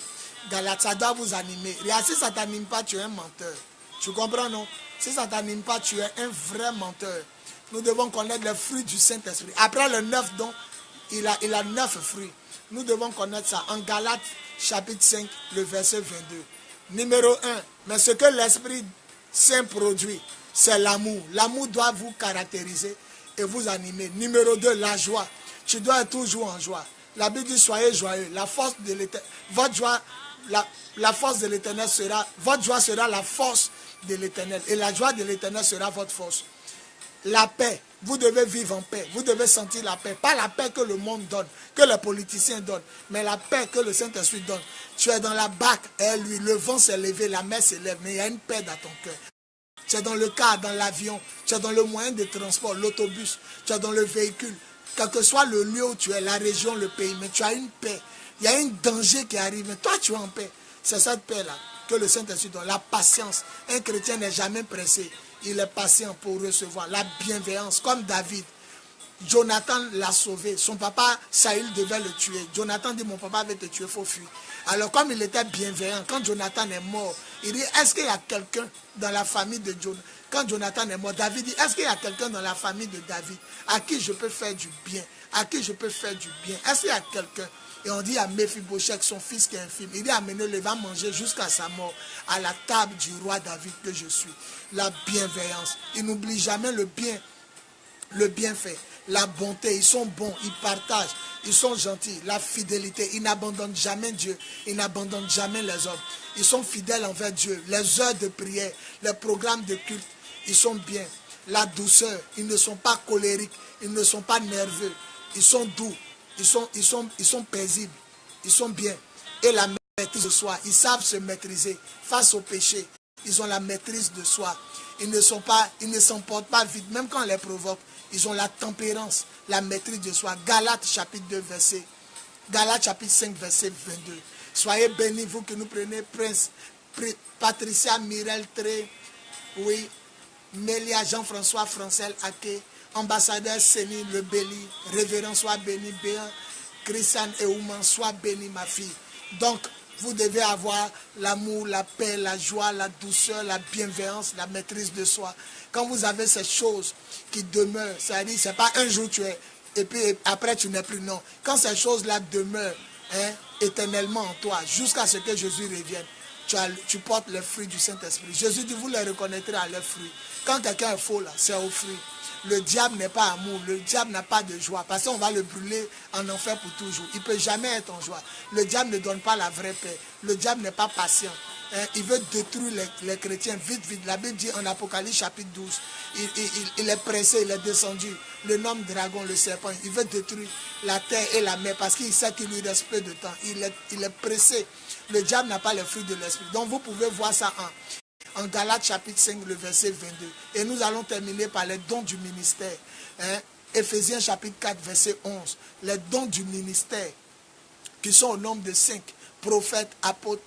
Galates, ça doit vous animer. Regarde, si ça ne t'anime pas, tu es un menteur. Tu comprends, non? Si ça ne t'anime pas, tu es un vrai menteur. Nous devons connaître les fruits du Saint-Esprit. Après le 9 dons, il a 9 fruits. Nous devons connaître ça. En Galates, chapitre 5, le verset 22. Numéro 1. Mais ce que l'Esprit Saint produit, c'est l'amour. L'amour doit vous caractériser et vous animer. Numéro 2, la joie. Tu dois être toujours en joie. La Bible dit soyez joyeux. La force de l'Éternel, votre joie, la force de l'Éternel sera, votre joie sera la force de l'Éternel. Et la joie de l'Éternel sera votre force. La paix. Vous devez vivre en paix. Vous devez sentir la paix. Pas la paix que le monde donne, que les politiciens donnent, mais la paix que le Saint-Esprit donne. Tu es dans la barque, et lui, le vent s'est levé, la mer s'élève, mais il y a une paix dans ton cœur. Tu es dans le car, dans l'avion, tu es dans le moyen de transport, l'autobus, tu es dans le véhicule. Quel que soit le lieu où tu es, la région, le pays, mais tu as une paix. Il y a un danger qui arrive, mais toi tu es en paix. C'est cette paix-là que le Saint-Esprit donne. La patience. Un chrétien n'est jamais pressé. Il est patient pour recevoir. La bienveillance, comme David. Jonathan l'a sauvé. Son papa, Saül, devait le tuer. Jonathan dit, mon papa va te tuer, il faut fuir. Alors comme il était bienveillant, quand Jonathan est mort, il dit, est-ce qu'il y a quelqu'un dans la famille de Jonathan? Quand Jonathan est mort, David dit, est-ce qu'il y a quelqu'un dans la famille de David à qui je peux faire du bien? À qui je peux faire du bien? Est-ce qu'il y a quelqu'un? Et on dit à Méphibosheth, son fils qui est infime, il dit, amenez-le, va manger jusqu'à sa mort à la table du roi David que je suis. La bienveillance. Il n'oublie jamais le bien, le bienfait. La bonté, ils sont bons, ils partagent, ils sont gentils. La fidélité, ils n'abandonnent jamais Dieu, ils n'abandonnent jamais les hommes. Ils sont fidèles envers Dieu. Les heures de prière, les programmes de culte, ils sont bien. La douceur, ils ne sont pas colériques, ils ne sont pas nerveux, ils sont doux, ils sont paisibles, ils sont bien. Et la maîtrise de soi, ils savent se maîtriser face au péché. Ils ont la maîtrise de soi. Ils ne s'emportent pas vite, même quand on les provoque. Ils ont la tempérance, la maîtrise de soi. Galates chapitre 2, verset. Galates chapitre 5, verset 22. Soyez bénis, vous que nous prenez, Prince, Patricia, Mirel, Tré, oui, Mélia, Jean-François, Francel, Ake, ambassadeur Séni, Le Béli, révérend, sois béni, Béan, Christiane et Ouman, sois béni, ma fille. Donc, vous devez avoir l'amour, la paix, la joie, la douceur, la bienveillance, la maîtrise de soi. Quand vous avez ces choses qui demeurent, c'est-à-dire, ce n'est pas un jour tu es, et puis après tu n'es plus, non. Quand ces choses-là demeurent éternellement en toi, jusqu'à ce que Jésus revienne, tu portes les fruits du Saint-Esprit. Jésus dit, vous les reconnaîtrez à leurs fruits. Quand quelqu'un est faux, là, c'est aux fruits. Le diable n'est pas amour, le diable n'a pas de joie, parce qu'on va le brûler en enfer pour toujours. Il ne peut jamais être en joie. Le diable ne donne pas la vraie paix. Le diable n'est pas patient. Il veut détruire les chrétiens vite, vite. La Bible dit en Apocalypse chapitre 12, il est pressé, il est descendu. Le nom dragon, le serpent, il veut détruire la terre et la mer parce qu'il sait qu'il lui reste peu de temps. Il est pressé. Le diable n'a pas les fruits de l'esprit. Donc vous pouvez voir ça en Galates chapitre 5, le verset 22. Et nous allons terminer par les dons du ministère. Éphésiens chapitre 4, verset 11. Les dons du ministère qui sont au nombre de 5. Prophètes, apôtres,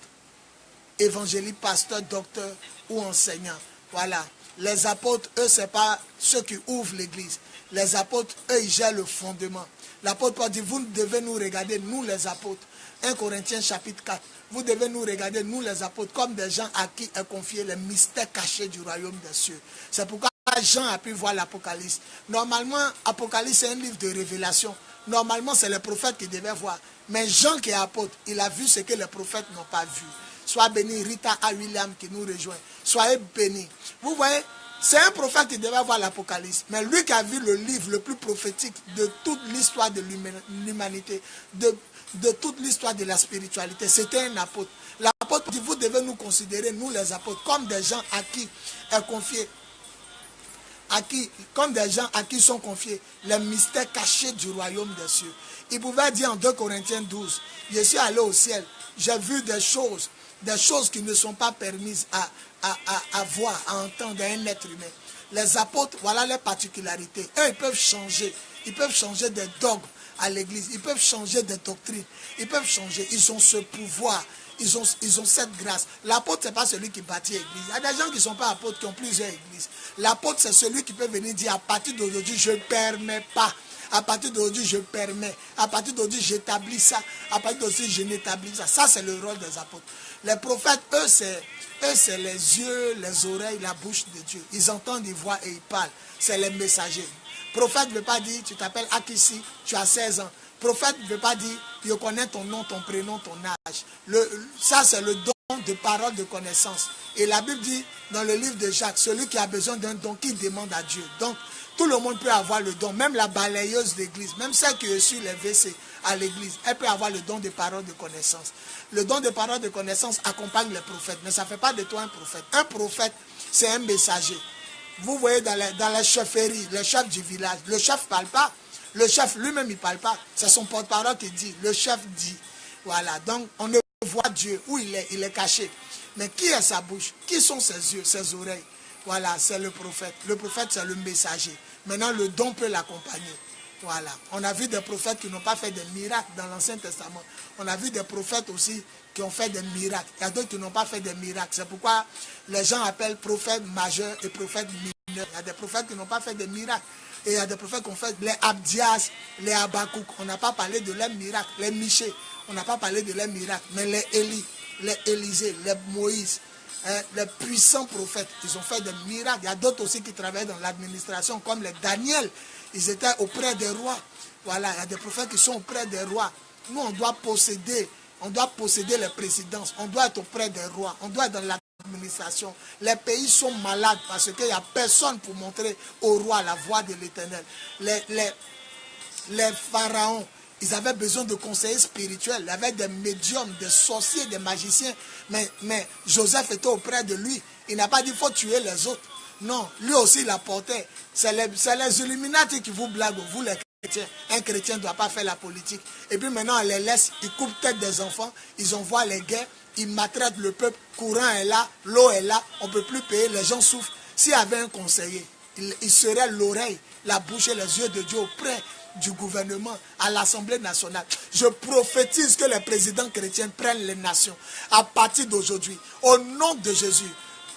évangélistes, pasteurs, docteurs ou enseignants. Voilà. Les apôtres, eux, ce n'est pas ceux qui ouvrent l'église. Les apôtres, eux, ils gèrent le fondement. L'apôtre Paul dit, vous devez nous regarder, nous les apôtres. 1 Corinthiens chapitre 4. Vous devez nous regarder, nous les apôtres, comme des gens à qui est confié les mystères cachés du royaume des cieux. C'est pourquoi Jean a pu voir l'Apocalypse. Normalement, Apocalypse, c'est un livre de révélation. Normalement, c'est les prophètes qui devaient voir. Mais Jean qui est apôtre, il a vu ce que les prophètes n'ont pas vu. Sois béni, Rita A. William qui nous rejoint. Soyez bénis. Vous voyez, c'est un prophète qui devait voir l'Apocalypse. Mais lui qui a vu le livre le plus prophétique de toute l'histoire de l'humanité, de toute l'histoire de la spiritualité, c'était un apôtre. L'apôtre dit, vous devez nous considérer, nous les apôtres, comme des gens à qui est confié, comme des gens à qui sont confiés les mystères cachés du royaume des cieux. Il pouvait dire en 2 Corinthiens 12, je suis allé au ciel, j'ai vu des choses qui ne sont pas permises à voir, à entendre d'un être humain. Les apôtres, voilà les particularités. Eux, ils peuvent changer des dogmes à l'église, ils peuvent changer des doctrines, ils peuvent changer, ils ont ce pouvoir, ils ont cette grâce. L'apôtre, ce n'est pas celui qui bâtit l'église. Il y a des gens qui ne sont pas apôtres, qui ont plusieurs églises. L'apôtre, c'est celui qui peut venir dire, à partir d'aujourd'hui, je ne permets pas. À partir d'aujourd'hui, je permets. À partir d'aujourd'hui, j'établis ça. À partir d'aujourd'hui, je n'établis ça. Ça, c'est le rôle des apôtres. Les prophètes, eux, c'est les yeux, les oreilles, la bouche de Dieu. Ils entendent, ils voient et ils parlent. C'est les messagers. Prophète ne veut pas dire, tu t'appelles Akissi, tu as 16 ans. Prophète ne veut pas dire, je connais ton nom, ton prénom, ton âge. Ça, c'est le don de parole de connaissance. Et la Bible dit, dans le livre de Jacques, celui qui a besoin d'un don, qui demande à Dieu. Donc, tout le monde peut avoir le don. Même la balayeuse d'église, même celle qui reçut les WC à l'église, elle peut avoir le don de parole de connaissance. Le don de parole de connaissance accompagne les prophètes, mais ça ne fait pas de toi un prophète. Un prophète, c'est un messager. Vous voyez dans la chefferie, le chef du village, le chef ne parle pas. Le chef lui-même, il ne parle pas. C'est son porte-parole qui dit. Le chef dit. Voilà. Donc, on ne voit Dieu. Où il est caché. Mais qui est sa bouche? Qui sont ses yeux, ses oreilles? Voilà, c'est le prophète. Le prophète, c'est le messager. Maintenant, le don peut l'accompagner. Voilà. On a vu des prophètes qui n'ont pas fait des miracles dans l'Ancien Testament. On a vu des prophètes aussi qui ont fait des miracles. Il y a d'autres qui n'ont pas fait des miracles. C'est pourquoi les gens appellent prophètes majeurs et prophètes mineurs. Il y a des prophètes qui n'ont pas fait des miracles. Et il y a des prophètes qui ont fait les Abdias, les Habakkuk. On n'a pas parlé de leurs miracles. Les Michée, on n'a pas parlé de leurs miracles. Mais les Élie, les Élisée, les Moïse, les puissants prophètes, ils ont fait des miracles. Il y a d'autres aussi qui travaillent dans l'administration, comme les Daniel. Ils étaient auprès des rois. Voilà, il y a des prophètes qui sont auprès des rois. Nous, on doit posséder les présidences. On doit être auprès des rois. On doit être dans l'administration. Les pays sont malades parce qu'il n'y a personne pour montrer au roi la voie de l'Éternel. Les pharaons, ils avaient besoin de conseillers spirituels. Il y avait des médiums, des sorciers, des magiciens. Mais Joseph était auprès de lui. Il n'a pas dit qu'il faut tuer les autres. Non, lui aussi il apportait. C'est les Illuminati qui vous blaguent, vous les chrétiens. Un chrétien ne doit pas faire la politique. Et puis maintenant, on les laisse, ils coupent tête des enfants, ils envoient les guerres, ils maltraitent le peuple, courant est là, l'eau est là, on ne peut plus payer, les gens souffrent. S'il y avait un conseiller, il serait l'oreille, la bouche et les yeux de Dieu auprès du gouvernement, à l'Assemblée nationale. Je prophétise que les présidents chrétiens prennent les nations à partir d'aujourd'hui, au nom de Jésus.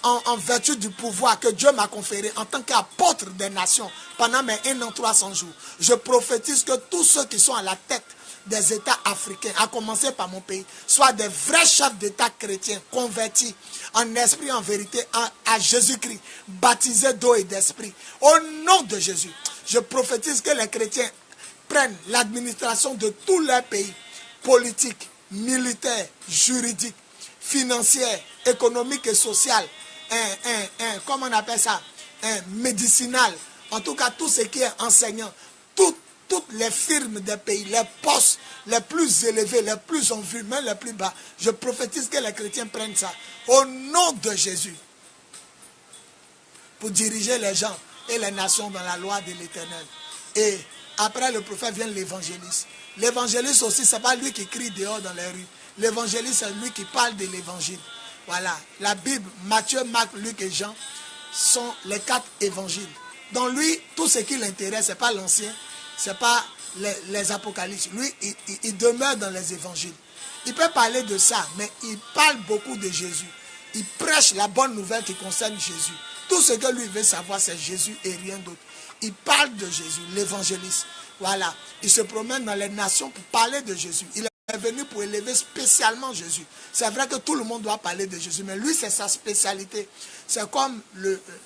En vertu du pouvoir que Dieu m'a conféré en tant qu'apôtre des nations pendant mes 1 an 300 jours, je prophétise que tous ceux qui sont à la tête des États africains, à commencer par mon pays, soient des vrais chefs d'État chrétiens convertis en esprit, en vérité, à Jésus-Christ, baptisés d'eau et d'esprit. Au nom de Jésus, je prophétise que les chrétiens prennent l'administration de tous leurs pays, politiques, militaires, juridiques, financières, économiques et sociales, comment on appelle ça, médicinal, en tout cas tout ce qui est enseignant, toutes les firmes des pays, les postes les plus élevés, les plus en vue, même les plus bas, je prophétise que les chrétiens prennent ça, au nom de Jésus, pour diriger les gens et les nations dans la loi de l'Éternel. Et après le prophète vient l'évangéliste. L'évangéliste aussi, ce n'est pas lui qui crie dehors dans les rues. L'évangéliste, c'est lui qui parle de l'évangile. Voilà, la Bible, Matthieu, Marc, Luc et Jean sont les 4 évangiles. Dans lui, tout ce qui l'intéresse, ce n'est pas l'ancien, ce n'est pas les apocalypses. Lui, il demeure dans les évangiles. Il peut parler de ça, mais il parle beaucoup de Jésus. Il prêche la bonne nouvelle qui concerne Jésus. Tout ce que lui veut savoir, c'est Jésus et rien d'autre. Il parle de Jésus, l'évangéliste. Voilà, il se promène dans les nations pour parler de Jésus. Il est venu pour élever spécialement Jésus. C'est vrai que tout le monde doit parler de Jésus, mais lui, c'est sa spécialité. C'est comme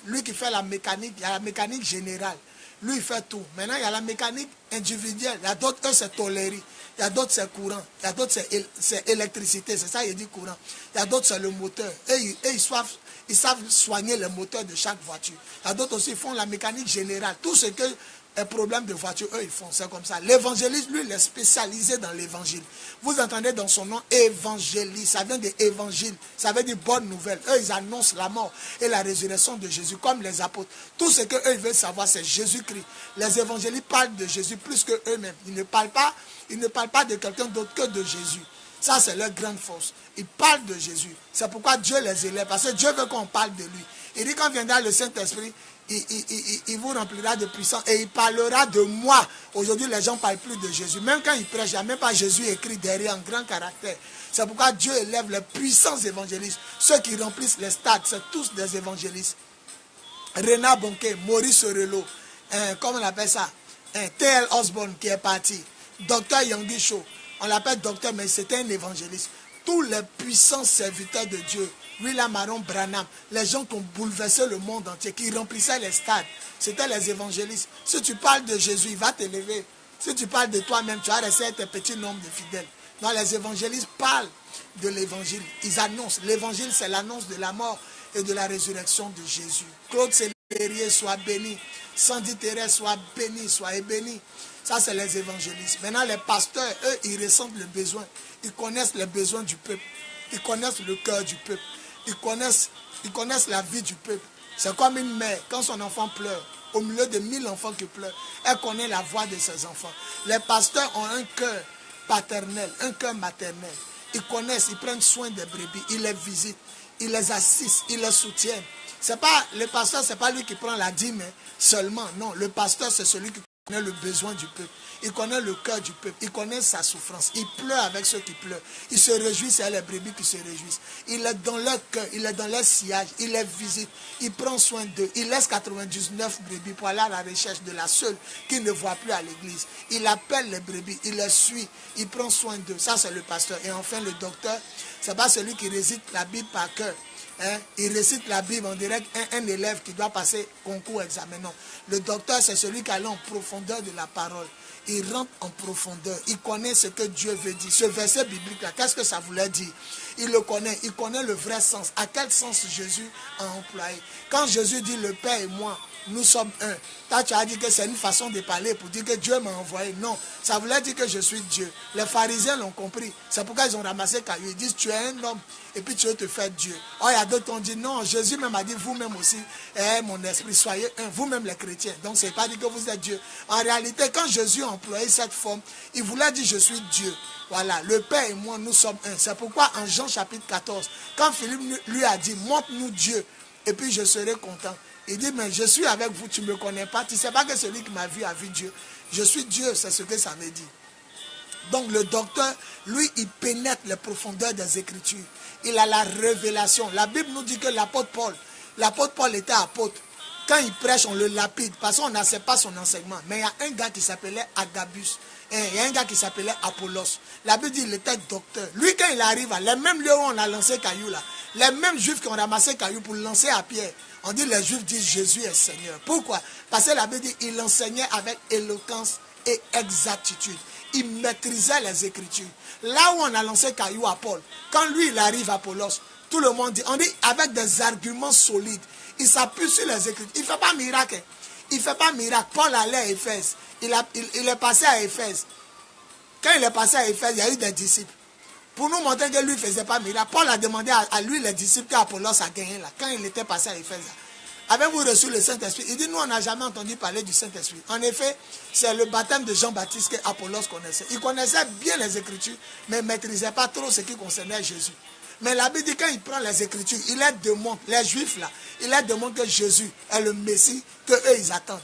lui qui fait la mécanique, il y a la mécanique générale. Lui, il fait tout. Maintenant, il y a la mécanique individuelle. Il y a d'autres, eux, c'est toléré. Il y a d'autres, c'est courant. Il y a d'autres, c'est électricité. C'est ça, il dit courant. Il y a d'autres, c'est le moteur. Et ils savent soigner le moteur de chaque voiture. Il y a d'autres aussi, ils font la mécanique générale. Tout ce que est problème de voiture, eux, ils font. C'est comme ça. L'évangéliste, lui, il est spécialisé dans l'évangile. Vous entendez dans son nom, évangéliste. Ça vient de évangile. Ça veut dire bonne nouvelle. Eux, ils annoncent la mort et la résurrection de Jésus, comme les apôtres. Tout ce qu'eux, ils veulent savoir, c'est Jésus-Christ. Les évangélistes parlent de Jésus plus qu'eux-mêmes. Ils ne parlent pas de quelqu'un d'autre que de Jésus. Ça, c'est leur grande force. Ils parlent de Jésus. C'est pourquoi Dieu les élève. Parce que Dieu veut qu'on parle de lui. Il dit quand viendra le Saint-Esprit, il vous remplira de puissance et il parlera de moi. Aujourd'hui, les gens ne parlent plus de Jésus. Même quand ils prêchent, il n'y a même pas Jésus écrit derrière en grand caractère. C'est pourquoi Dieu élève les puissants évangélistes. Ceux qui remplissent les stades, c'est tous des évangélistes. Renard Bonquet, Maurice Orelo, comment on appelle ça, T.L. Osborne qui est parti, Dr. Yonggi Cho, on l'appelle docteur, mais c'était un évangéliste. Tous les puissants serviteurs de Dieu, William Maron Branham, les gens qui ont bouleversé le monde entier, qui remplissaient les stades, c'était les évangélistes. Si tu parles de Jésus, il va t'élever. Si tu parles de toi-même, tu vas rester un petit nombre de fidèles. Non, les évangélistes parlent de l'évangile. Ils annoncent. L'évangile, c'est l'annonce de la mort et de la résurrection de Jésus. Claude Célérier, soit béni. Sandy Thérèse, soit béni, soyez béni. Ça, c'est les évangélistes. Maintenant, les pasteurs, eux, ils ressentent le besoin. Ils connaissent les besoins du peuple. Ils connaissent le cœur du peuple. Ils connaissent la vie du peuple. C'est comme une mère, quand son enfant pleure, au milieu de 1000 enfants qui pleurent, elle connaît la voix de ses enfants. Les pasteurs ont un cœur paternel, un cœur maternel. Ils connaissent, ils prennent soin des brebis, ils les visitent, ils les assistent, ils les soutiennent. C'est pas, le pasteur, ce n'est pas lui qui prend la dîme seulement. Non, le pasteur, c'est celui qui connaît le besoin du peuple. Il connaît le cœur du peuple. Il connaît sa souffrance. Il pleure avec ceux qui pleurent. Il se réjouit, c'est les brebis qui se réjouissent. Il est dans leur cœur, il est dans leur sillage, il les visite, il prend soin d'eux. Il laisse 99 brebis pour aller à la recherche de la seule qu'il ne voit plus à l'église. Il appelle les brebis, il les suit, il prend soin d'eux. Ça, c'est le pasteur. Et enfin, le docteur, ce n'est pas celui qui récite la Bible par cœur. Il récite la Bible, on dirait un élève qui doit passer concours, examen. Non. Le docteur, c'est celui qui allait en profondeur de la parole. Il rentre en profondeur. Il connaît ce que Dieu veut dire. Ce verset biblique-là, qu'est-ce que ça voulait dire? Il le connaît. Il connaît le vrai sens. À quel sens Jésus a employé? Quand Jésus dit le Père et moi, nous sommes un. Toi, tu as dit que c'est une façon de parler pour dire que Dieu m'a envoyé. Non, ça voulait dire que je suis Dieu. Les pharisiens l'ont compris. C'est pourquoi ils ont ramassé Caillou. Ils disent, tu es un homme et puis tu veux te faire Dieu. Oh, il y a d'autres qui ont dit, non, Jésus même a dit, vous-même aussi, mon esprit, soyez un, vous-même les chrétiens. Donc, ce n'est pas dit que vous êtes Dieu. En réalité, quand Jésus a employé cette forme, il voulait dire, je suis Dieu. Voilà, le Père et moi, nous sommes un. C'est pourquoi en Jean chapitre 14, quand Philippe lui a dit, montre-nous Dieu, et puis je serai content. Il dit, mais je suis avec vous, tu ne me connais pas. Tu ne sais pas que celui qui m'a vu a vu Dieu. Je suis Dieu, c'est ce que ça veut dire. Donc le docteur, lui, il pénètre les profondeurs des Écritures. Il a la révélation. La Bible nous dit que l'apôtre Paul était apôtre. Quand il prêche, on le lapide parce qu'on n'accepte pas son enseignement. Mais il y a un gars qui s'appelait Agabus. Et il y a un gars qui s'appelait Apollos. La Bible dit qu'il était docteur. Lui, quand il arrive à les mêmes lieux où on a lancé Caillou, là, les mêmes juifs qui ont ramassé Caillou pour le lancer à Pierre, on dit les juifs disent Jésus est Seigneur. Pourquoi? Parce que la Bible dit qu'il enseignait avec éloquence et exactitude. Il maîtrisait les Écritures. Là où on a lancé Caillou à Paul, quand lui il arrive à Apollos, tout le monde dit, on dit avec des arguments solides. Il s'appuie sur les Écritures. Il ne fait pas miracle. Il ne fait pas miracle. Paul allait à Éphèse. Il est passé à Éphèse. Quand il est passé à Éphèse, il y a eu des disciples. Pour nous montrer que lui ne faisait pas miracle, Paul a demandé à lui les disciples qu'Apollos a gagné là, quand il était passé à Éphèse. Avez-vous reçu le Saint-Esprit? Il dit, nous on n'a jamais entendu parler du Saint-Esprit. En effet, c'est le baptême de Jean-Baptiste que Apollos connaissait. Il connaissait bien les Écritures, mais ne maîtrisait pas trop ce qui concernait Jésus. Mais la Bible dit quand il prend les Écritures, il leur démontre, les Juifs là, il leur démontre que Jésus est le Messie que eux ils attendent.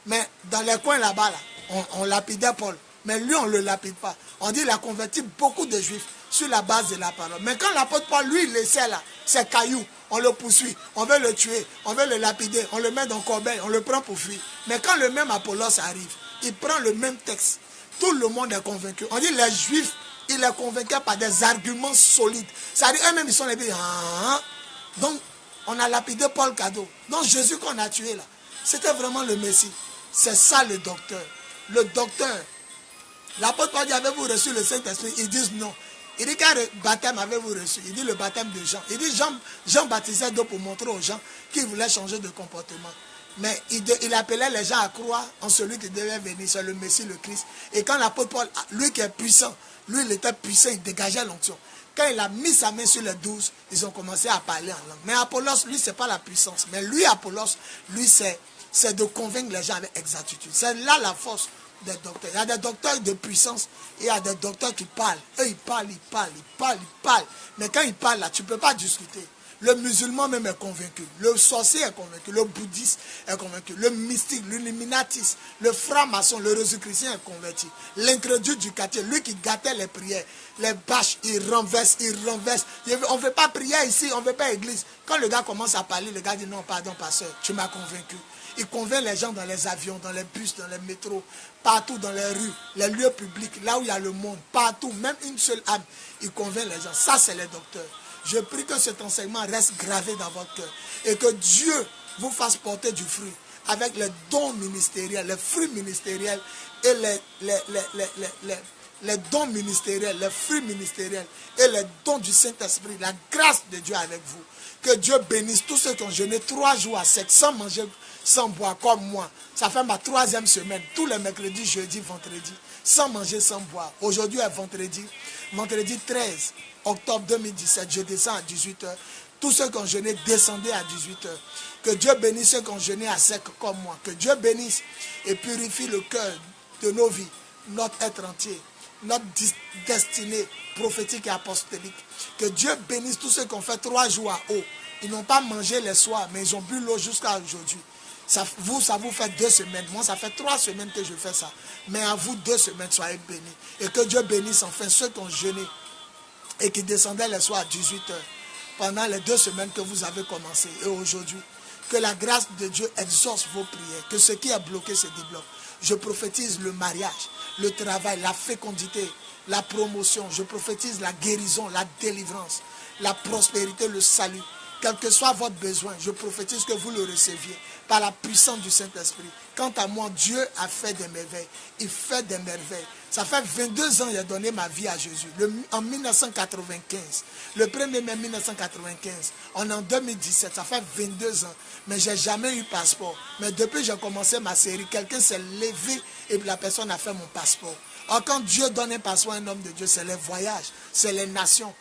Mais dans les coins là-bas, là, on lapidait Paul. Mais lui, on ne le lapide pas. On dit qu'il a converti beaucoup de Juifs sur la base de la parole. Mais quand l'apôtre Paul, lui, il laissait là, c'est Caillou, on le poursuit, on veut le tuer, on veut le lapider, on le met dans le corbeil, on le prend pour fuir. Mais quand le même Apollos arrive, il prend le même texte. Tout le monde est convaincu. On dit les Juifs, il les convainquait par des arguments solides. C'est-à-dire, eux-mêmes, ils sont les billes. Donc, on a lapidé Paul cadeau. Donc, Jésus qu'on a tué là, c'était vraiment le Messie. C'est ça le docteur. Le docteur. L'apôtre Paul dit, avez-vous reçu le Saint-Esprit? Ils disent non. Il dit, quel baptême avez-vous reçu? Il dit le baptême de Jean. Il dit, Jean baptisait d'eau pour montrer aux gens qu'ils voulaient changer de comportement. Mais il appelait les gens à croire en celui qui devait venir, c'est le Messie, le Christ. Et quand l'apôtre Paul, lui qui est puissant, lui il était puissant, il dégageait l'onction. Quand il a mis sa main sur les 12, ils ont commencé à parler en langue. Mais Apollos, lui, ce n'est pas la puissance. Mais lui, Apollos, lui, c'est de convaincre les gens avec exactitude. C'est là la force des docteurs. Il y a des docteurs de puissance et il y a des docteurs qui parlent. Eux, ils parlent. Mais quand ils parlent, là, tu ne peux pas discuter. Le musulman même est convaincu. Le sorcier est convaincu. Le bouddhiste est convaincu. Le mystique, l'illuminatiste, le franc-maçon, le Jésus-chrétien est converti. L'incrédule du quartier, lui qui gâtait les prières, les bâches, il renverse, il renverse. On ne veut pas prier ici, on ne veut pas église. Quand le gars commence à parler, le gars dit non, pardon, pasteur, tu m'as convaincu. Il convainc les gens dans les avions, dans les bus, dans les métros, partout dans les rues, les lieux publics, là où il y a le monde, partout, même une seule âme. Il convainc les gens. Ça, c'est les docteurs. Je prie que cet enseignement reste gravé dans votre cœur et que Dieu vous fasse porter du fruit avec les dons ministériels, les fruits ministériels et les dons ministériels, les fruits ministériels et les dons du Saint-Esprit, la grâce de Dieu avec vous. Que Dieu bénisse tous ceux qui ont jeûné 3 jours à sec, sans manger, sans boire, comme moi. Ça fait ma 3e semaine, tous les mercredis, jeudi, vendredi, sans manger, sans boire. Aujourd'hui est vendredi 13 octobre 2017, je descends à 18h. Tous ceux qui ont jeûné, descendez à 18h. Que Dieu bénisse ceux qui ont jeûné à sec comme moi. Que Dieu bénisse et purifie le cœur de nos vies, notre être entier, notre destinée prophétique et apostolique. Que Dieu bénisse tous ceux qui ont fait 3 jours à eau. Ils n'ont pas mangé les soirs, mais ils ont bu l'eau jusqu'à aujourd'hui. Ça vous fait 2 semaines. Moi, ça fait 3 semaines que je fais ça. Mais à vous, 2 semaines, soyez bénis. Et que Dieu bénisse enfin ceux qui ont jeûné et qui descendaient les soirs à 18h pendant les 2 semaines que vous avez commencé. Et aujourd'hui, que la grâce de Dieu exauce vos prières. Que ce qui est bloqué se débloque. Je prophétise le mariage, le travail, la fécondité, la promotion. Je prophétise la guérison, la délivrance, la prospérité, le salut. Quel que soit votre besoin, je prophétise que vous le receviez par la puissance du Saint-Esprit. Quant à moi, Dieu a fait des merveilles. Il fait des merveilles. Ça fait 22 ans que j'ai donné ma vie à Jésus. En 1995, le 1er mai 1995, on est en 2017, ça fait 22 ans. Mais je n'ai jamais eu passeport. Mais depuis que j'ai commencé ma série, quelqu'un s'est levé et la personne a fait mon passeport. Or, quand Dieu donne un passeport à un homme de Dieu, c'est les voyages, c'est les nations.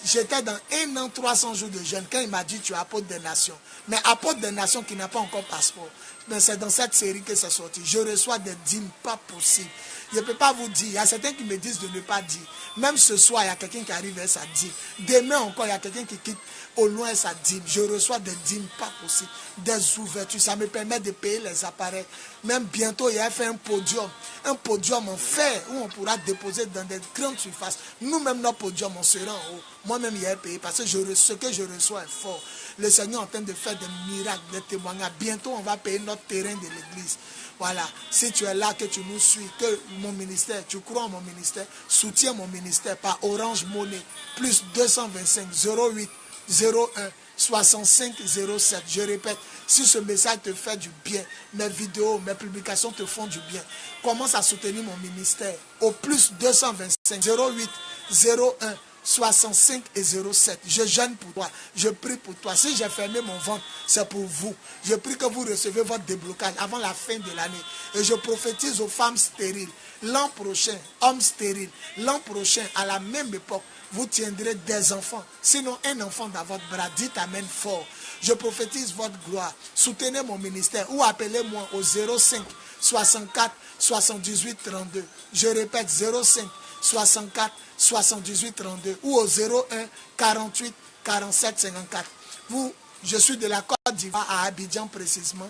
J'étais dans 1 an, 300 jours de jeûne. Quand il m'a dit, tu es apôtre des nations. Mais apôtre des nations qui n'a pas encore passeport. Mais c'est dans cette série que c'est sorti. Je reçois des dîmes pas possibles. Je ne peux pas vous dire. Il y a certains qui me disent de ne pas dire. Même ce soir, il y a quelqu'un qui arrive et ça dîme. Demain encore, il y a quelqu'un qui quitte au loin sa dîme. Je reçois des dîmes pas possibles. Des ouvertures. Ça me permet de payer les appareils. Même bientôt, il y a fait un podium. Un podium en fer où on pourra déposer dans des grandes surfaces. Nous-mêmes, notre podium, on sera en haut. Moi-même, il y a payé parce que ce que je reçois est fort. Le Seigneur est en train de faire des miracles, des témoignages. Bientôt, on va payer notre terrain de l'église. Voilà. Si tu es là, que tu nous suis, que mon ministère, tu crois en mon ministère, soutiens mon ministère par Orange Money, plus 225 08 01 65 07. Je répète, si ce message te fait du bien, mes vidéos, mes publications te font du bien, commence à soutenir mon ministère au plus 225 08 01 65 et 07. Je jeûne pour toi. Je prie pour toi. Si j'ai fermé mon ventre, c'est pour vous. Je prie que vous recevez votre déblocage avant la fin de l'année. Et je prophétise aux femmes stériles. L'an prochain, hommes stériles. L'an prochain, à la même époque, vous tiendrez des enfants. Sinon, un enfant dans votre bras. Dites amen fort. Je prophétise votre gloire. Soutenez mon ministère ou appelez-moi au 05 64 78 32. Je répète, 05 64 78 32 ou au 01 48 47 54. Je suis de la Côte d'Ivoire à Abidjan précisément.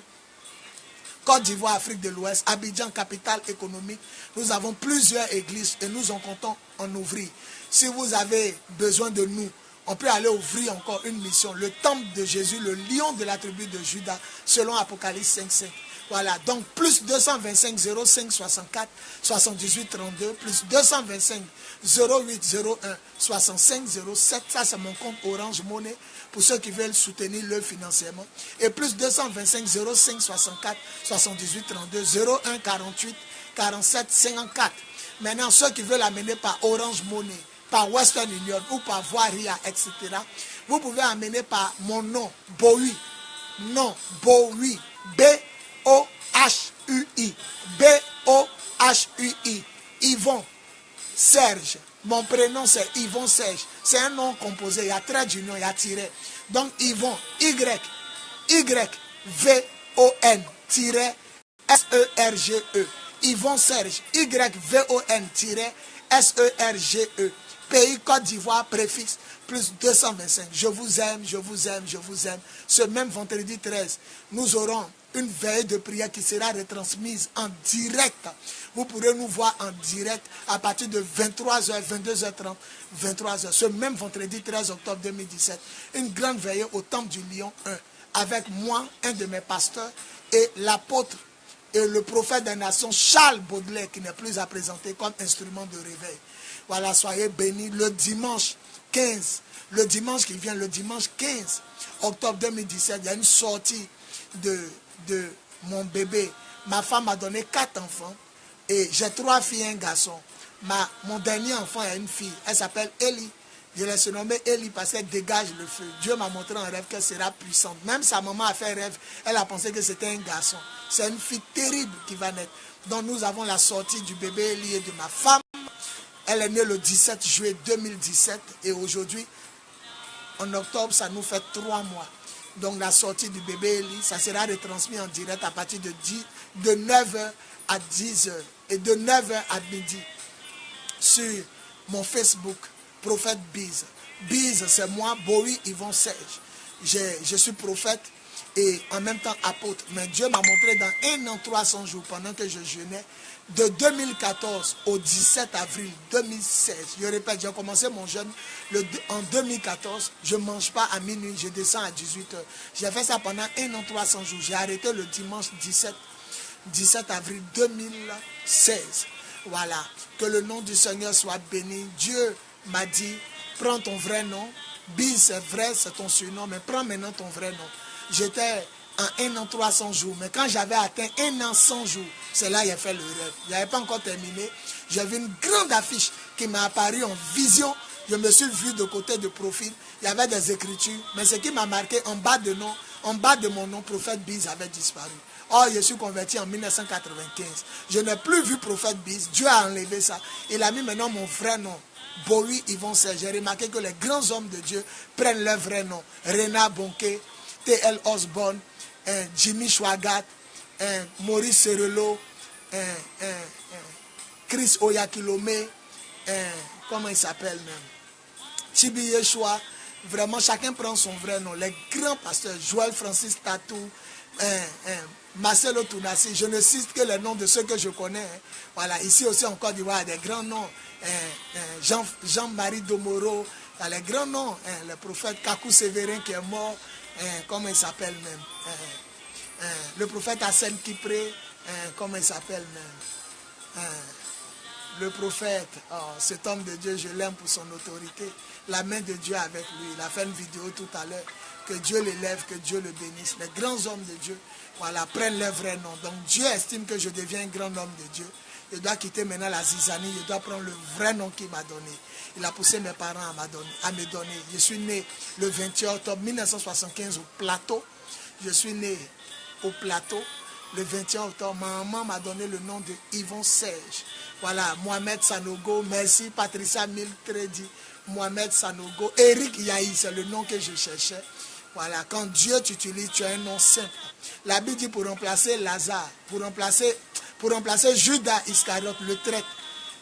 Côte d'Ivoire, Afrique de l'Ouest, Abidjan, capitale économique. Nous avons plusieurs églises et nous en comptons en ouvrir. Si vous avez besoin de nous, on peut aller ouvrir encore une mission. Le temple de Jésus, le lion de la tribu de Juda, selon Apocalypse 5.5. Voilà, donc plus 225 05 64 78 32, plus 225 08 01 65 07, ça c'est mon compte Orange Money pour ceux qui veulent soutenir le financièrement. Et plus 225 05 64 78 32 01 48 47 54. Maintenant, ceux qui veulent amener par Orange Money, par Western Union ou par Voiria, etc., vous pouvez amener par mon nom, Bohui. Non, Bohui. B-O-H-U-I. B-O-H-U-I. Yvon Serge. Mon prénom c'est Yvon Serge. C'est un nom composé. Il y a trait d'union, il y a tiré. Donc Yvon, Y-V-O-N S-E-R-G-E. Yvon Serge, Y-V-O-N S-E-R-G-E. Pays Côte d'Ivoire, préfixe, plus 225. Je vous aime, je vous aime, je vous aime. Ce même vendredi 13, nous aurons une veille de prière qui sera retransmise en direct. Vous pourrez nous voir en direct à partir de 23h, 22h30, 23h. Ce même vendredi 13 octobre 2017, une grande veillée au Temple du Lion 1, avec moi, un de mes pasteurs, et l'apôtre et le prophète des nations, Charles Baudelaire, qui n'est plus à présenter comme instrument de réveil. Voilà, soyez bénis. Le dimanche 15, le dimanche qui vient, le dimanche 15 octobre 2017, il y a une sortie de mon bébé. Ma femme m'a donné 4 enfants et j'ai 3 filles et un garçon. Mon dernier enfant est une fille, elle s'appelle Ellie. Je l'ai surnommée Ellie parce qu'elle dégage le feu. Dieu m'a montré en rêve qu'elle sera puissante. Même sa maman a fait rêve, elle a pensé que c'était un garçon. C'est une fille terrible qui va naître. Donc nous avons la sortie du bébé Ellie et de ma femme. Elle est née le 17 juillet 2017 et aujourd'hui, en octobre, ça nous fait 3 mois. Donc la sortie du bébé Ellie, ça sera retransmis en direct à partir de 9h à 10h et de 9h à midi sur mon Facebook, Prophète Biz. Biz, c'est moi, Bowie Yvon Serge. Je suis prophète et en même temps apôtre. Mais Dieu m'a montré dans 1 an 300 jours pendant que je jeûnais, de 2014 au 17 avril 2016. Je répète, j'ai commencé mon jeûne en 2014. Je ne mange pas à minuit, je descends à 18h. J'ai fait ça pendant 1 an 300 jours. J'ai arrêté le dimanche 17 avril 2016. Voilà, que le nom du Seigneur soit béni. Dieu m'a dit, prends ton vrai nom. Biz, c'est vrai, c'est ton surnom, mais prends maintenant ton vrai nom. J'étais en 1 an 300 jours, mais quand j'avais atteint 1 an 100 jours, c'est là que j'ai fait le rêve. Je n'avais pas encore terminé. J'ai vu une grande affiche qui m'a apparu en vision. Je me suis vu de côté de profil. Il y avait des écritures, mais ce qui m'a marqué en bas de mon nom, Prophète Biz avait disparu. Or, je suis converti en 1995. Je n'ai plus vu Prophète Biz. Dieu a enlevé ça. Il a mis maintenant mon vrai nom, Bowie Yvon Serge. J'ai remarqué que les grands hommes de Dieu prennent leur vrai nom. Renard Bonquet, T.L. Osborne, Jimmy Swaggart, Maurice Cerello, Chris Oyakilome, comment il s'appelle même, Chibi Yeshua. Vraiment, chacun prend son vrai nom. Les grands pasteurs, Joël Francis Tatou, Marcelo Tounassi, je ne cite que les noms de ceux que je connais. Voilà, ici aussi en Côte d'Ivoire, il y a des grands noms. Jean-Marie Domoro, il y a les grands noms. Le prophète Kakou Sévérin qui est mort, comment il s'appelle même. Le prophète Hassan Kipré, comment il s'appelle même. Le prophète, cet homme de Dieu, je l'aime pour son autorité. La main de Dieu avec lui. Il a fait une vidéo tout à l'heure. Que Dieu l'élève, que Dieu le bénisse. Les grands hommes de Dieu, voilà, prennent leur vrai nom. Donc Dieu estime que je deviens un grand homme de Dieu. Je dois quitter maintenant la zizanie. Je dois prendre le vrai nom qu'il m'a donné. Il a poussé mes parents à me donner. Je suis né le 28 octobre 1975 au Plateau. Je suis né au Plateau. Le 21 octobre, ma maman m'a donné le nom de Yvon Serge. Voilà, Mohamed Sanogo, merci, Patricia Miltredi, Mohamed Sanogo, Eric Yahi, c'est le nom que je cherchais. Voilà, quand Dieu t'utilise, tu as un nom simple. La Bible dit pour remplacer Lazare, pour remplacer Judas Iscariote, le traître.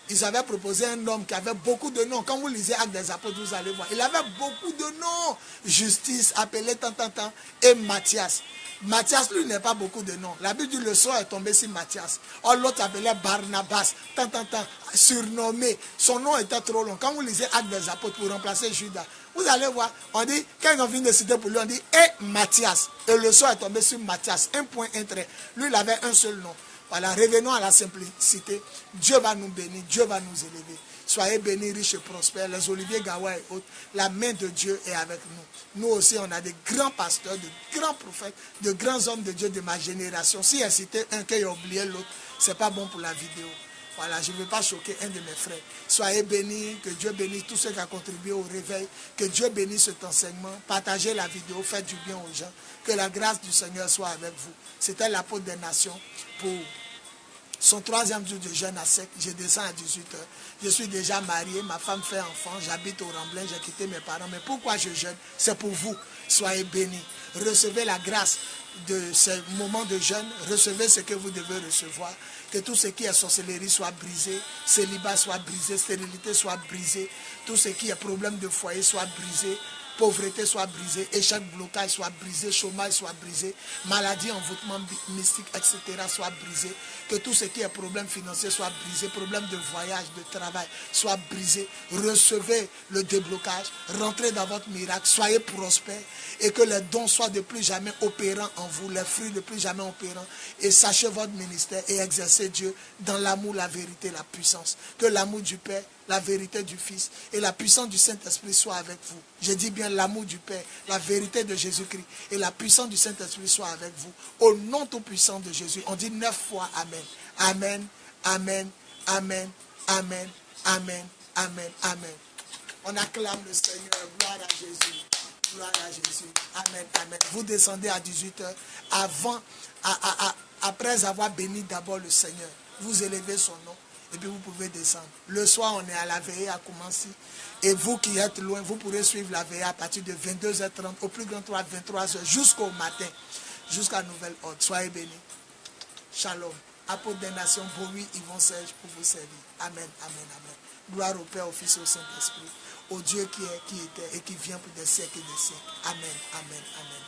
Ils avaient proposé un homme qui avait beaucoup de noms. Quand vous lisez Actes des Apôtres, vous allez voir. Il avait beaucoup de noms. Justice, appelé tant, et Matthias. Matthias, lui, n'a pas beaucoup de noms. La Bible dit le sort est tombé sur Matthias. Or, l'autre appelait Barnabas, surnommé. Son nom était trop long. Quand vous lisez Actes des Apôtres pour remplacer Judas, vous allez voir, on dit, quand on vient de citer pour lui, on dit, et Matthias. Et le sort est tombé sur Matthias. Un point, un trait. Lui, il avait un seul nom. Voilà, revenons à la simplicité. Dieu va nous bénir, Dieu va nous élever. Soyez bénis, riches et prospères. Les Olivier Gawa et autres, la main de Dieu est avec nous. Nous aussi, on a des grands pasteurs, de grands prophètes, de grands hommes de Dieu de ma génération. Si j'ai cité un qui a oublié l'autre, ce n'est pas bon pour la vidéo. Voilà, je ne veux pas choquer un de mes frères. Soyez bénis, que Dieu bénisse tous ceux qui ont contribué au réveil. Que Dieu bénisse cet enseignement. Partagez la vidéo, faites du bien aux gens. Que la grâce du Seigneur soit avec vous. C'était l'apôtre des nations pour Son 3e jour de jeûne à sec, je descends à 18h. Je suis déjà marié, ma femme fait enfant, j'habite au Ramblin, j'ai quitté mes parents. Mais pourquoi je jeûne? C'est pour vous. Soyez bénis. Recevez la grâce de ce moment de jeûne. Recevez ce que vous devez recevoir. Que tout ce qui est sorcellerie soit brisé, célibat soit brisé, stérilité soit brisé, tout ce qui est problème de foyer soit brisé, pauvreté soit brisée, échec, blocage soit brisé, chômage soit brisé, maladie, envoûtement mystique, etc. soit brisé, que tout ce qui est problème financier soit brisé, problème de voyage, de travail soit brisé. Recevez le déblocage, rentrez dans votre miracle, soyez prospères et que les dons soient de plus jamais opérants en vous, les fruits de plus jamais opérants, et sachez votre ministère et exercez Dieu dans l'amour, la vérité, la puissance. Que l'amour du Père, la vérité du Fils et la puissance du Saint-Esprit soient avec vous. Je dis bien l'amour du Père, la vérité de Jésus-Christ et la puissance du Saint-Esprit soient avec vous. Au nom tout puissant de Jésus, on dit 9 fois Amen. Amen, Amen, Amen, Amen, Amen, Amen, Amen. On acclame le Seigneur. Gloire à Jésus. Gloire à Jésus. Amen, Amen. Vous descendez à 18h après avoir béni d'abord le Seigneur. Vous élevez son nom. Et puis vous pouvez descendre. Le soir, on est à la veillée à Koumassi. Et vous qui êtes loin, vous pourrez suivre la veillée à partir de 22h30, au plus grand 23h, jusqu'au matin, jusqu'à nouvelle ordre. Soyez bénis. Shalom. Apôtres des nations, Bowie, Yvon Serge pour vous servir. Amen, amen, amen. Gloire au Père, au Fils et au Saint-Esprit. Au Dieu qui est, qui était et qui vient pour des siècles et des siècles. Amen, amen, amen.